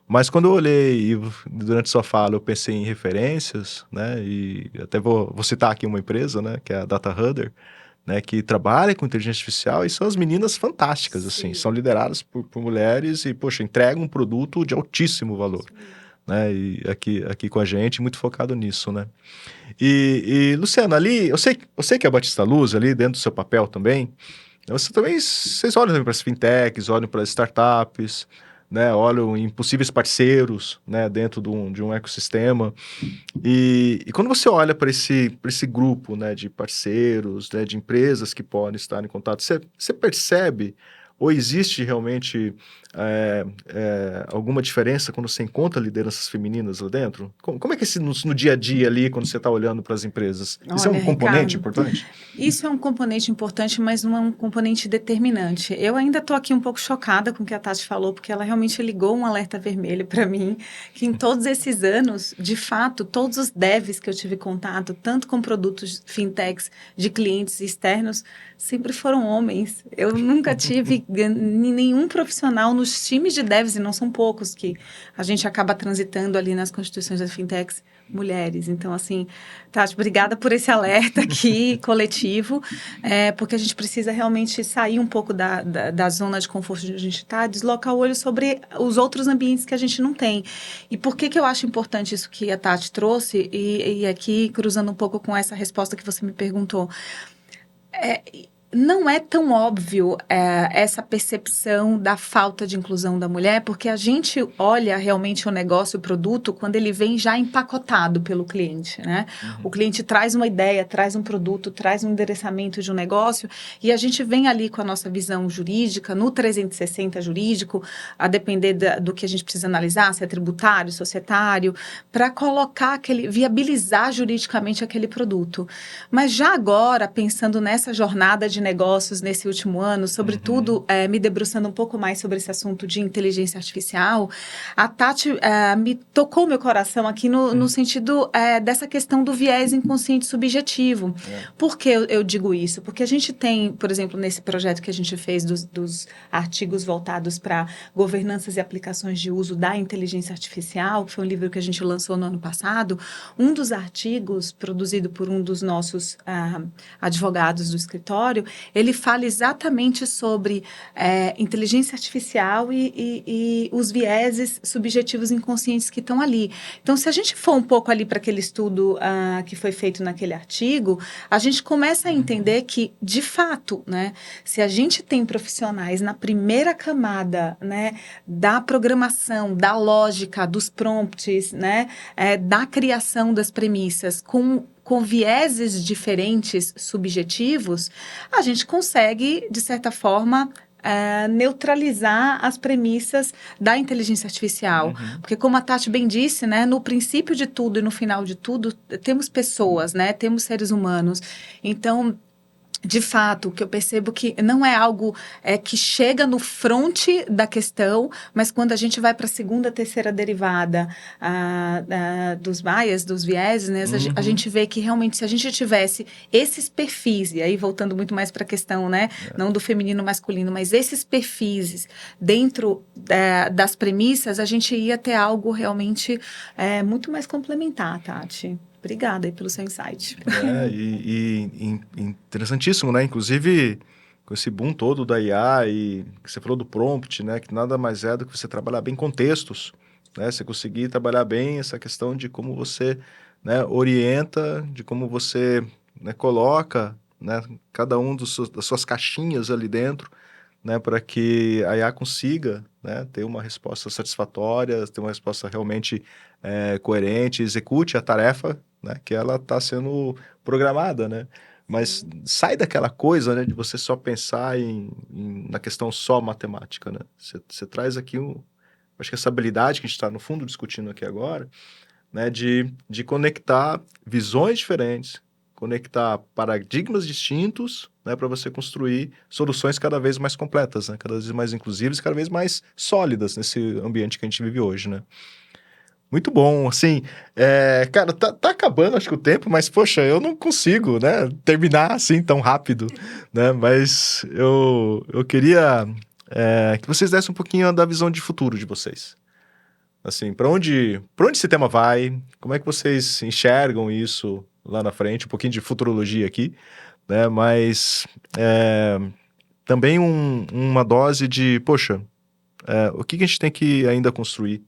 Mas quando eu olhei, e durante sua fala, eu pensei em referências, né? E até vou citar aqui uma empresa, né? Que é a DataHunter, né, que trabalha com inteligência artificial e são as meninas fantásticas, assim, são lideradas por mulheres e, poxa, entregam um produto de altíssimo valor, né, e aqui com a gente, muito focado nisso, né. E Luciana, ali, eu sei que a Batista Luz, ali dentro do seu papel também, vocês olham para as fintechs, olham para as startups, né, olham em possíveis parceiros, né, dentro de um ecossistema. E quando você olha para esse grupo, né, de parceiros, né, de empresas que podem estar em contato, você percebe ou existe realmente alguma diferença quando você encontra lideranças femininas lá dentro? Como é que é no dia a dia ali, quando você está olhando para as empresas? Isso é Olha, um componente Ricardo, importante? isso é um componente importante, mas não é um componente determinante. Eu ainda estou aqui um pouco chocada com o que a Tati falou, porque ela realmente ligou um alerta vermelho para mim, que em todos esses anos, de fato, todos os devs que eu tive contato, tanto com produtos fintechs de clientes externos, sempre foram homens. Eu nunca tive nenhum profissional nos times de devs, e não são poucos, que a gente acaba transitando ali nas constituições das fintechs, mulheres. Então, assim, Tati, obrigada por esse alerta aqui, coletivo, porque a gente precisa realmente sair um pouco da zona de conforto onde a gente está, deslocar o olho sobre os outros ambientes que a gente não tem. E por que eu acho importante isso que a Tati trouxe, e aqui, cruzando um pouco com essa resposta que você me perguntou, não é tão óbvio essa percepção da falta de inclusão da mulher, porque a gente olha realmente o negócio, o produto, quando ele vem já empacotado pelo cliente, né? O cliente traz uma ideia, traz um produto, traz um endereçamento de um negócio, e a gente vem ali com a nossa visão jurídica, no 360 jurídico, a depender do que a gente precisa analisar, se é tributário, societário, para colocar viabilizar juridicamente aquele produto. Mas já agora, pensando nessa jornada de negócios nesse último ano, sobretudo me debruçando um pouco mais sobre esse assunto de inteligência artificial, a Tati me tocou meu coração aqui no sentido dessa questão do viés inconsciente subjetivo. Por que eu digo isso? Porque a gente tem, por exemplo, nesse projeto que a gente fez dos artigos voltados para governanças e aplicações de uso da inteligência artificial, que foi um livro que a gente lançou no ano passado, um dos artigos produzido por um dos nossos advogados do escritório, ele fala exatamente sobre inteligência artificial e os vieses subjetivos inconscientes que estão ali. Então, se a gente for um pouco ali para aquele estudo que foi feito naquele artigo, a gente começa a entender que, de fato, né, se a gente tem profissionais na primeira camada, né, da programação, da lógica, dos prompts, né, da criação das premissas, com vieses diferentes, subjetivos, a gente consegue, de certa forma, neutralizar as premissas da inteligência artificial. Porque, como a Tati bem disse, né, no princípio de tudo e no final de tudo, temos pessoas, né, temos seres humanos. Então, de fato, o que eu percebo que não é algo que chega no fronte da questão, mas quando a gente vai para a segunda, terceira derivada dos bias, dos vieses, né, a gente vê que realmente se a gente tivesse esses perfis, e aí voltando muito mais para a questão, né, não do feminino masculino, mas esses perfis dentro das premissas, a gente ia ter algo realmente muito mais complementar, Tati. Obrigada aí pelo seu insight. Interessantíssimo, né? Inclusive, com esse boom todo da IA e que você falou do prompt, né? Que nada mais é do que você trabalhar bem contextos, né? Você conseguir trabalhar bem essa questão de como você, né, orienta, de como você, né, coloca, né, cada um das suas caixinhas ali dentro, né, para que a IA consiga, né, ter uma resposta satisfatória, ter uma resposta realmente coerente, execute a tarefa, né, que ela está sendo programada, né? Mas sai daquela coisa, né, de você só pensar na questão só matemática, né? Você traz aqui acho que essa habilidade que a gente está, no fundo, discutindo aqui agora, né, de conectar visões diferentes, conectar paradigmas distintos, né, para você construir soluções cada vez mais completas, né, cada vez mais inclusivas, cada vez mais sólidas nesse ambiente que a gente vive hoje, né? Muito bom, assim, cara, tá acabando acho que o tempo, mas poxa, eu não consigo, né, terminar assim tão rápido, né, mas eu queria que vocês dessem um pouquinho da visão de futuro de vocês. Assim, para onde esse tema vai? Como é que vocês enxergam isso lá na frente? Um pouquinho de futurologia aqui, né? Mas também uma dose de, poxa, o que a gente tem que ainda construir,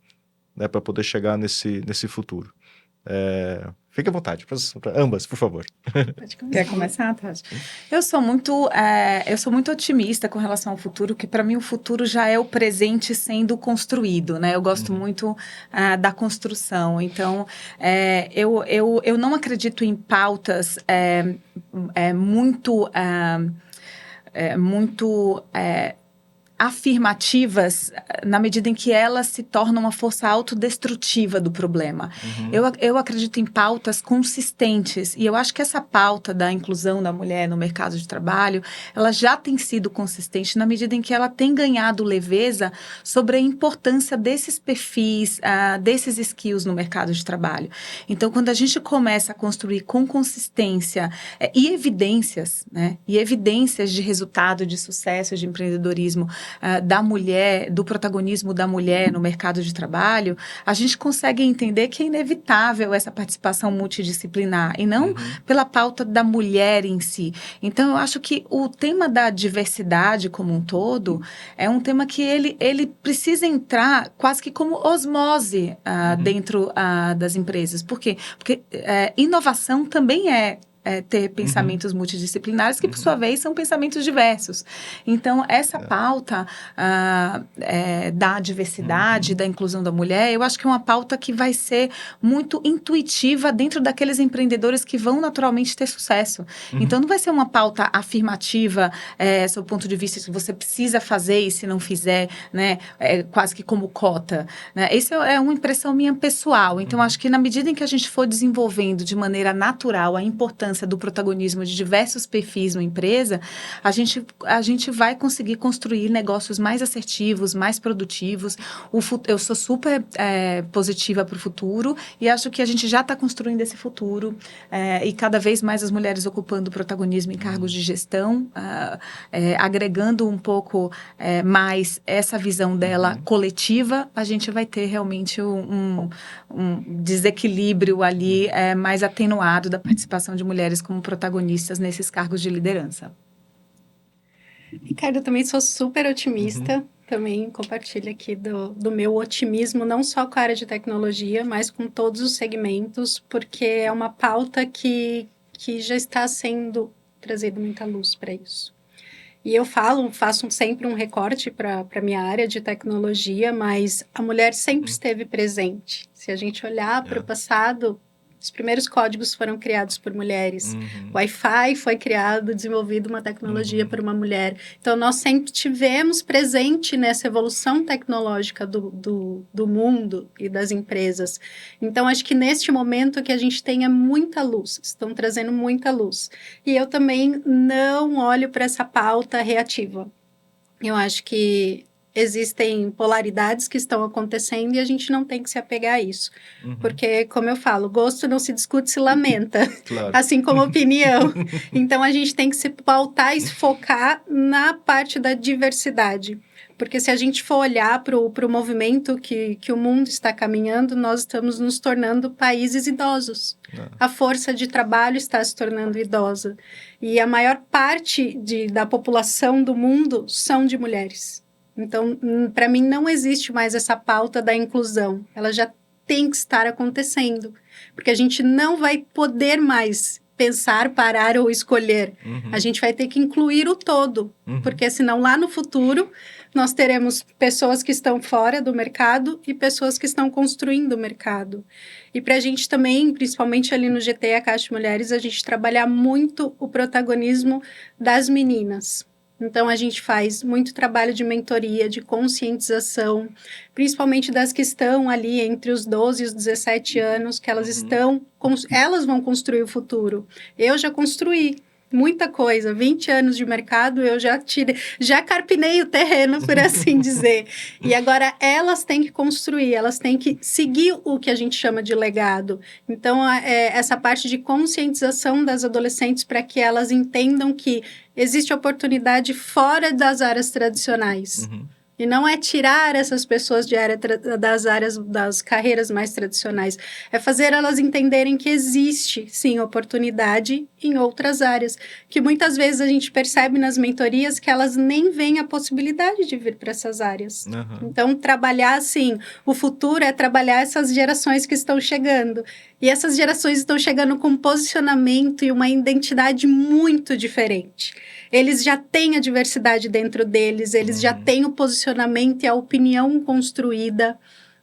né, para poder chegar nesse futuro? Fique à vontade, para ambas, por favor. Quer começar, Tati? Eu sou muito otimista com relação ao futuro, que para mim o futuro já é o presente sendo construído, né? Eu gosto muito da construção. Então, eu não acredito em pautas muito afirmativas na medida em que elas se tornam uma força autodestrutiva do problema. Eu acredito em pautas consistentes e eu acho que essa pauta da inclusão da mulher no mercado de trabalho, ela já tem sido consistente na medida em que ela tem ganhado leveza sobre a importância desses perfis, desses skills no mercado de trabalho. Então, quando a gente começa a construir com consistência e evidências, né, e evidências de resultado, de sucesso, de empreendedorismo, da mulher, do protagonismo da mulher no mercado de trabalho, a gente consegue entender que é inevitável essa participação multidisciplinar e não pela pauta da mulher em si. Então, eu acho que o tema da diversidade como um todo é um tema que ele precisa entrar quase que como osmose dentro das empresas. Por quê? Porque inovação também ter pensamentos multidisciplinares que, por sua vez, são pensamentos diversos. Então, essa pauta da diversidade, da inclusão da mulher, eu acho que é uma pauta que vai ser muito intuitiva dentro daqueles empreendedores que vão naturalmente ter sucesso. Então, não vai ser uma pauta afirmativa, sob o ponto de vista que você precisa fazer e se não fizer, né, quase que como cota. Né? Isso é uma impressão minha pessoal. Então, acho que na medida em que a gente for desenvolvendo de maneira natural a importância do protagonismo de diversos perfis numa empresa, a gente vai conseguir construir negócios mais assertivos, mais produtivos. Eu sou super positiva para o futuro e acho que a gente já está construindo esse futuro e cada vez mais as mulheres ocupando protagonismo em cargos de gestão, agregando um pouco mais essa visão dela coletiva, a gente vai ter realmente um desequilíbrio ali mais atenuado da participação de mulheres como protagonistas nesses cargos de liderança. Ricardo, eu também sou super otimista. Também compartilho aqui do meu otimismo, não só com a área de tecnologia, mas com todos os segmentos, porque é uma pauta que já está sendo trazida muita luz para isso. E eu faço sempre um recorte para a minha área de tecnologia, mas a mulher sempre esteve presente. Se a gente olhar para o passado, os primeiros códigos foram criados por mulheres. O Wi-Fi foi criado, desenvolvido uma tecnologia por uma mulher. Então, nós sempre tivemos presente nessa evolução tecnológica do mundo e das empresas. Então, acho que neste momento que a gente tenha muita luz, estão trazendo muita luz. E eu também não olho para essa pauta reativa. Eu acho que existem polaridades que estão acontecendo e a gente não tem que se apegar a isso. Porque, como eu falo, gosto não se discute, se lamenta. Claro. Assim como opinião. Então, a gente tem que se pautar e se focar na parte da diversidade. Porque se a gente for olhar para o movimento que o mundo está caminhando, nós estamos nos tornando países idosos. A força de trabalho está se tornando idosa. E a maior parte da população do mundo são de mulheres. Então, para mim, não existe mais essa pauta da inclusão. Ela já tem que estar acontecendo. Porque a gente não vai poder mais pensar, parar ou escolher. A gente vai ter que incluir o todo. Porque senão, lá no futuro, nós teremos pessoas que estão fora do mercado e pessoas que estão construindo o mercado. E para a gente também, principalmente ali no GT Acate Mulheres, a gente trabalhar muito o protagonismo das meninas. Então, a gente faz muito trabalho de mentoria, de conscientização, principalmente das que estão ali entre os 12 e os 17 anos, que elas elas vão construir o futuro. Eu já construí muita coisa, 20 anos de mercado, eu já carpinei o terreno, por assim dizer. E agora elas têm que construir, elas têm que seguir o que a gente chama de legado. Então, essa parte de conscientização das adolescentes para que elas entendam que existe oportunidade fora das áreas tradicionais. E não é tirar essas pessoas das carreiras mais tradicionais. É fazer elas entenderem que existe, sim, oportunidade em outras áreas. Que muitas vezes a gente percebe nas mentorias que elas nem veem a possibilidade de vir para essas áreas. Então, trabalhar, assim, o futuro é trabalhar essas gerações que estão chegando. E essas gerações estão chegando com um posicionamento e uma identidade muito diferente. Eles já têm a diversidade dentro deles, eles já têm o posicionamento e a opinião construída.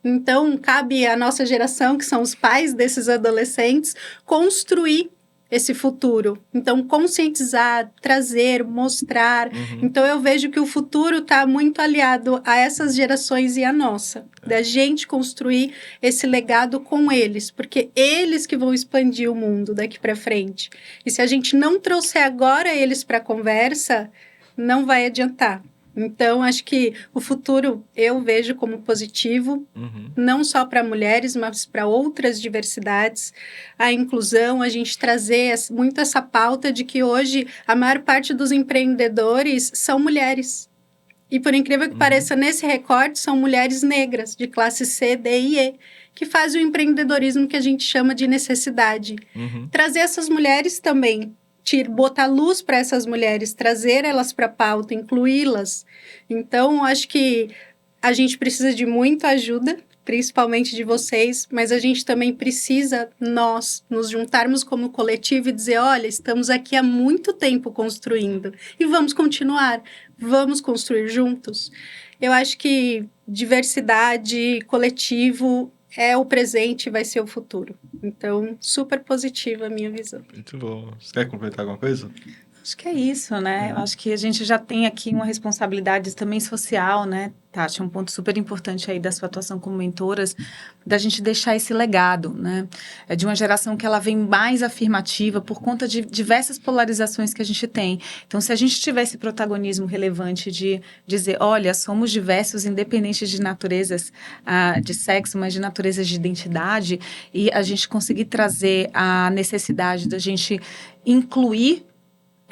Então, cabe à nossa geração, que são os pais desses adolescentes, construir esse futuro. Então, conscientizar, trazer, mostrar. Então, eu vejo que o futuro está muito aliado a essas gerações e a nossa. Da gente construir esse legado com eles. Porque eles que vão expandir o mundo daqui para frente. E se a gente não trouxer agora eles para a conversa, não vai adiantar. Então, acho que o futuro eu vejo como positivo, não só para mulheres, mas para outras diversidades. A inclusão, a gente trazer muito essa pauta de que hoje a maior parte dos empreendedores são mulheres. E por incrível que pareça, nesse recorte são mulheres negras, de classe C, D e E, que fazem o empreendedorismo que a gente chama de necessidade. Trazer essas mulheres também, botar luz para essas mulheres, trazer elas para a pauta, incluí-las. Então, acho que a gente precisa de muita ajuda, principalmente de vocês, mas a gente também precisa, nós, nos juntarmos como coletivo e dizer, olha, estamos aqui há muito tempo construindo e vamos continuar, vamos construir juntos. Eu acho que diversidade, coletivo é o presente e vai ser o futuro. Então, super positiva a minha visão. Muito bom. Você quer completar alguma coisa? Acho que é isso, né? Acho que a gente já tem aqui uma responsabilidade também social, né, Tati? Um ponto super importante aí da sua atuação como mentoras, da gente deixar esse legado, né? É de uma geração que ela vem mais afirmativa por conta de diversas polarizações que a gente tem. Então, se a gente tiver esse protagonismo relevante de dizer, olha, somos diversos, independentes de naturezas de sexo, mas de naturezas de identidade, e a gente conseguir trazer a necessidade da gente incluir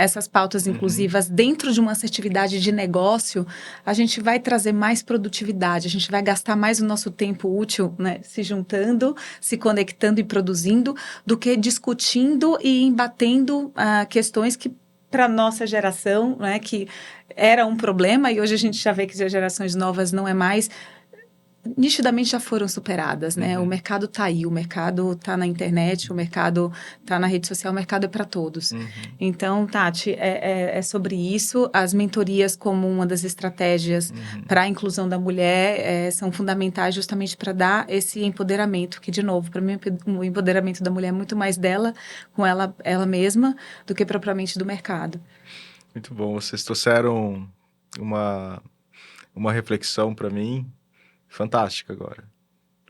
essas pautas inclusivas dentro de uma assertividade de negócio, a gente vai trazer mais produtividade, a gente vai gastar mais o nosso tempo útil, né, se juntando, se conectando e produzindo, do que discutindo e embatendo questões que para a nossa geração, né, que era um problema e hoje a gente já vê que as gerações novas não é mais, nitidamente já foram superadas, né? O mercado está aí, o mercado está na internet, o mercado está na rede social, o mercado é para todos. Então, Tati, é sobre isso. As mentorias como uma das estratégias para a inclusão da mulher são fundamentais justamente para dar esse empoderamento, que, de novo, para mim, o empoderamento da mulher é muito mais dela, com ela mesma, do que propriamente do mercado. Muito bom. Vocês trouxeram uma reflexão para mim fantástica agora.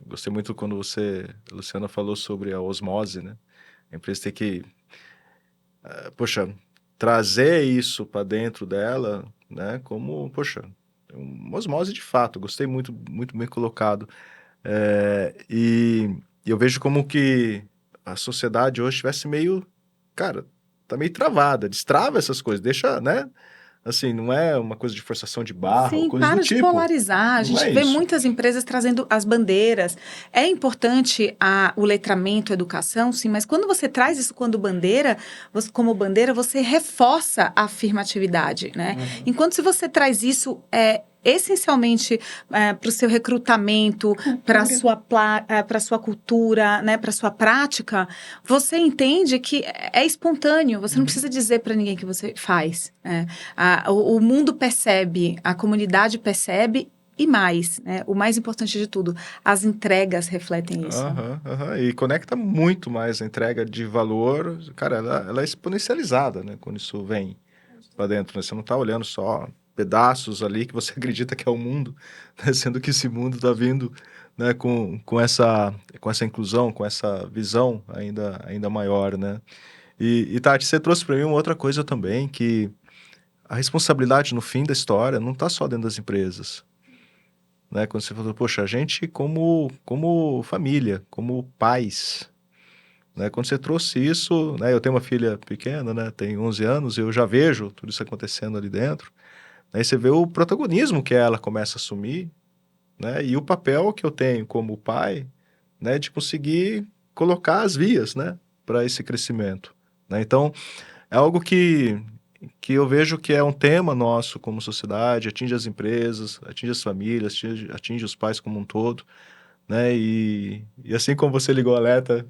Gostei muito quando a Luciana, falou sobre a osmose, né? A empresa tem que, trazer isso para dentro dela, né? Como, uma osmose de fato. Gostei muito, muito bem colocado. E eu vejo como que a sociedade hoje estivesse meio, cara, tá meio travada, destrava essas coisas, deixa, né? Assim, não é uma coisa de forçação de barra ou Sim, coisa do para de tipo. polarizar. A Não gente é vê isso. muitas empresas trazendo as bandeiras. É importante o letramento, a educação, sim, mas quando você traz isso como bandeira, você reforça a afirmatividade, né? Enquanto se você traz isso essencialmente para o seu recrutamento, para a sua cultura, né, para a sua prática, você entende que é espontâneo, você não precisa dizer para ninguém que você faz. O mundo percebe, a comunidade percebe e mais, né? O mais importante de tudo, as entregas refletem isso. E conecta muito mais a entrega de valor, cara, ela é exponencializada, né, quando isso vem para dentro, né? Você não está olhando só pedaços ali que você acredita que é o mundo, né? Sendo que esse mundo está vindo, né, com essa inclusão, com essa visão ainda maior, né? E Tati, você trouxe para mim uma outra coisa também, que a responsabilidade no fim da história não está só dentro das empresas, né? Quando você falou, poxa, a gente como família, como pais, né? Quando você trouxe isso, né? Eu tenho uma filha pequena, né? Tem 11 anos, eu já vejo tudo isso acontecendo ali dentro. Aí você vê o protagonismo que ela começa a assumir, né? E o papel que eu tenho como pai, né? De conseguir colocar as vias, né? Para esse crescimento, né? Então, é algo que eu vejo que é um tema nosso como sociedade, atinge as empresas, atinge as famílias, atinge os pais como um todo, né? E assim como você ligou o alerta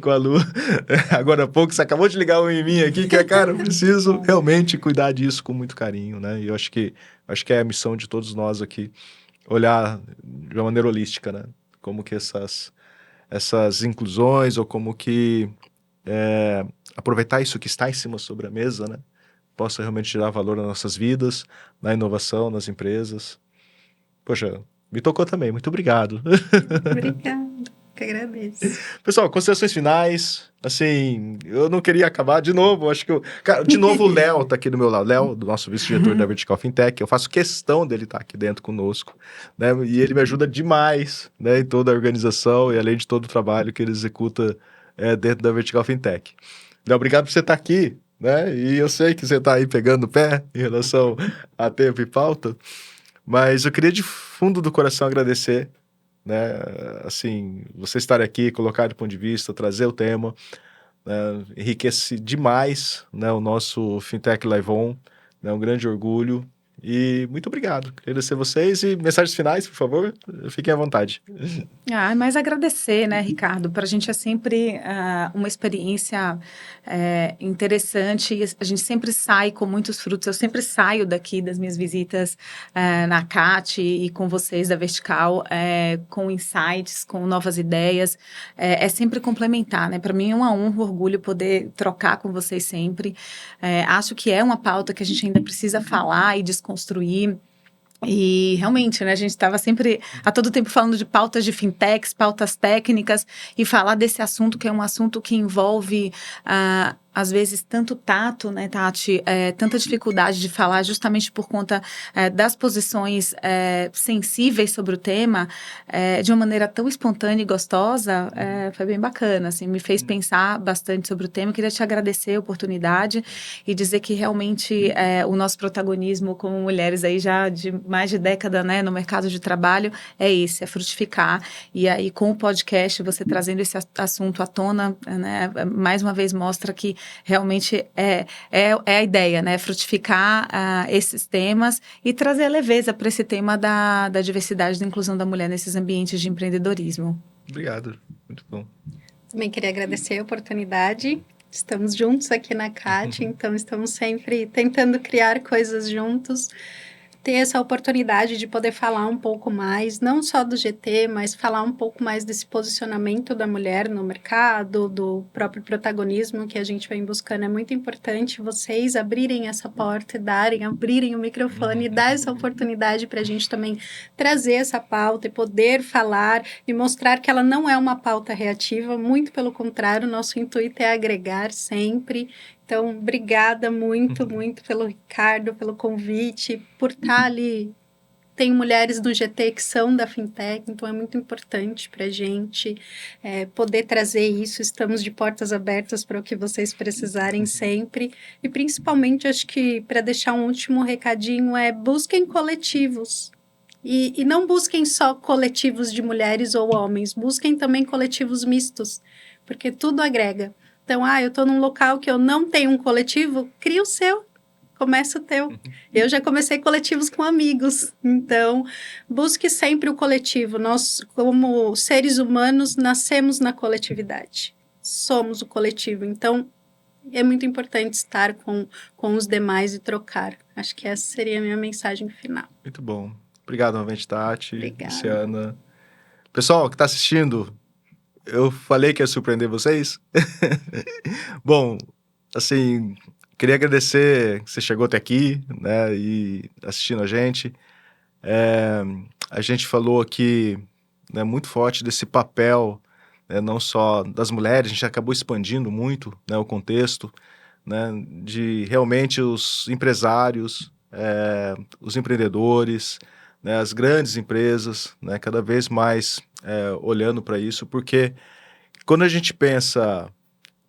com a Lu, agora há pouco, você acabou de ligar um em mim aqui, que cara, eu preciso realmente cuidar disso com muito carinho, né? E eu acho que é a missão de todos nós aqui, olhar de uma maneira holística, né? Como que essas inclusões, ou como que aproveitar isso que está em cima sobre a mesa, né? Possa realmente gerar valor nas nossas vidas, na inovação, nas empresas. Poxa, me tocou também. Muito obrigado. Obrigada, que agradeço. Pessoal, considerações finais. Assim, eu não queria acabar de novo. Acho que cara, de novo o Léo tá aqui do meu lado. Léo, do nosso vice-diretor da Vertical Fintech. Eu faço questão dele estar aqui dentro conosco, né? E ele me ajuda demais, né, em toda a organização e além de todo o trabalho que ele executa dentro da Vertical Fintech. Léo, obrigado por você estar aqui, né? E eu sei que você está aí pegando o pé em relação a tempo e pauta, mas eu queria de fundo do coração agradecer, né? Assim, você estar aqui, colocar de ponto de vista, trazer o tema, né? Enriquece demais, né, o nosso Fintech Live On, né? Um grande orgulho. E muito obrigado. Queria agradecer vocês e mensagens finais, por favor, fiquem à vontade. Mas agradecer, né, Ricardo? Para a gente é sempre uma experiência interessante. A gente sempre sai com muitos frutos. Eu sempre saio daqui das minhas visitas na CAT e com vocês da Vertical, com insights, com novas ideias. É sempre complementar, né? Para mim é uma honra, um orgulho poder trocar com vocês sempre. Acho que é uma pauta que a gente ainda precisa falar e desconstruir. E realmente, né, a gente estava sempre a todo tempo falando de pautas de fintechs, pautas técnicas, e falar desse assunto que é um assunto que envolve às vezes tanto tato, né, Tati, tanta dificuldade de falar justamente por conta das posições sensíveis sobre o tema, de uma maneira tão espontânea e gostosa, foi bem bacana, assim, me fez pensar bastante sobre o tema. Eu queria te agradecer a oportunidade e dizer que realmente o nosso protagonismo como mulheres aí já de mais de década, né, no mercado de trabalho é esse, é frutificar. E aí com o podcast, você trazendo esse assunto à tona, né, mais uma vez mostra que realmente é a ideia, né? Frutificar esses temas e trazer a leveza para esse tema da diversidade e da inclusão da mulher nesses ambientes de empreendedorismo. Obrigado, muito bom. Também queria agradecer a oportunidade. Estamos juntos aqui na CAT, então estamos sempre tentando criar coisas juntos. Ter essa oportunidade de poder falar um pouco mais, não só do GT, mas falar um pouco mais desse posicionamento da mulher no mercado, do próprio protagonismo que a gente vem buscando. É muito importante vocês abrirem essa porta, abrirem o microfone e dar essa oportunidade para a gente também trazer essa pauta e poder falar e mostrar que ela não é uma pauta reativa, muito pelo contrário, nosso intuito é agregar sempre. Então, obrigada muito, muito pelo Ricardo, pelo convite, por estar ali. Tem mulheres do GT que são da Fintech, então é muito importante para a gente poder trazer isso. Estamos de portas abertas para o que vocês precisarem sempre. E, principalmente, acho que para deixar um último recadinho busquem coletivos. E não busquem só coletivos de mulheres ou homens, busquem também coletivos mistos, porque tudo agrega. Então, eu estou num local que eu não tenho um coletivo, cria o seu, começa o teu. Eu já comecei coletivos com amigos, então busque sempre o coletivo. Nós, como seres humanos, nascemos na coletividade, somos o coletivo, então é muito importante estar com os demais e trocar. Acho que essa seria a minha mensagem final. Muito bom. Obrigado novamente, Tati, Obrigada. Luciana. Pessoal que está assistindo, eu falei que ia surpreender vocês. Bom, assim, queria agradecer que você chegou até aqui, né, e assistindo a gente. A gente falou aqui, né, muito forte desse papel, né, não só das mulheres, a gente acabou expandindo muito, né, o contexto, né, de realmente os empresários, os empreendedores, né, as grandes empresas, né, cada vez mais olhando para isso, porque quando a gente pensa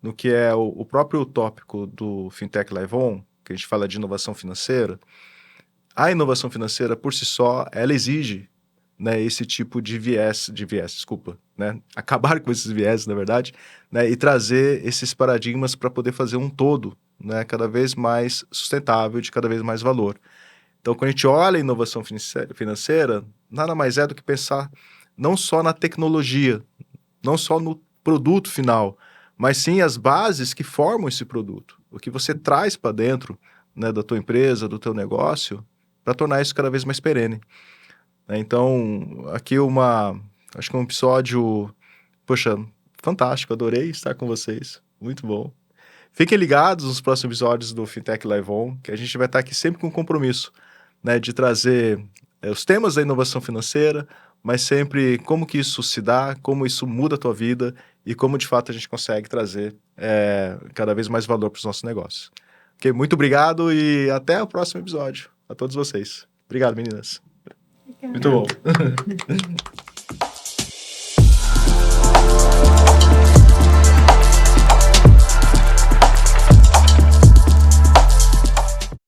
no que é o próprio tópico do Fintech Live On, que a gente fala de inovação financeira, a inovação financeira por si só, ela exige, né, esse tipo de viés, desculpa, né, acabar com esses viés, na verdade, né, e trazer esses paradigmas para poder fazer um todo, né, cada vez mais sustentável, de cada vez mais valor. Então, quando a gente olha a inovação financeira, nada mais é do que pensar não só na tecnologia, não só no produto final, mas sim as bases que formam esse produto, o que você traz para dentro, né, da tua empresa, do teu negócio, para tornar isso cada vez mais perene. Então, aqui acho que um episódio, poxa, fantástico, adorei estar com vocês, muito bom. Fiquem ligados nos próximos episódios do Fintech Live On, que a gente vai estar aqui sempre com compromisso, né, de trazer os temas da inovação financeira, mas sempre como que isso se dá, como isso muda a tua vida e como de fato a gente consegue trazer cada vez mais valor para os nossos negócios. Ok, muito obrigado e até o próximo episódio. A todos vocês. Obrigado, meninas. Obrigada. Muito bom.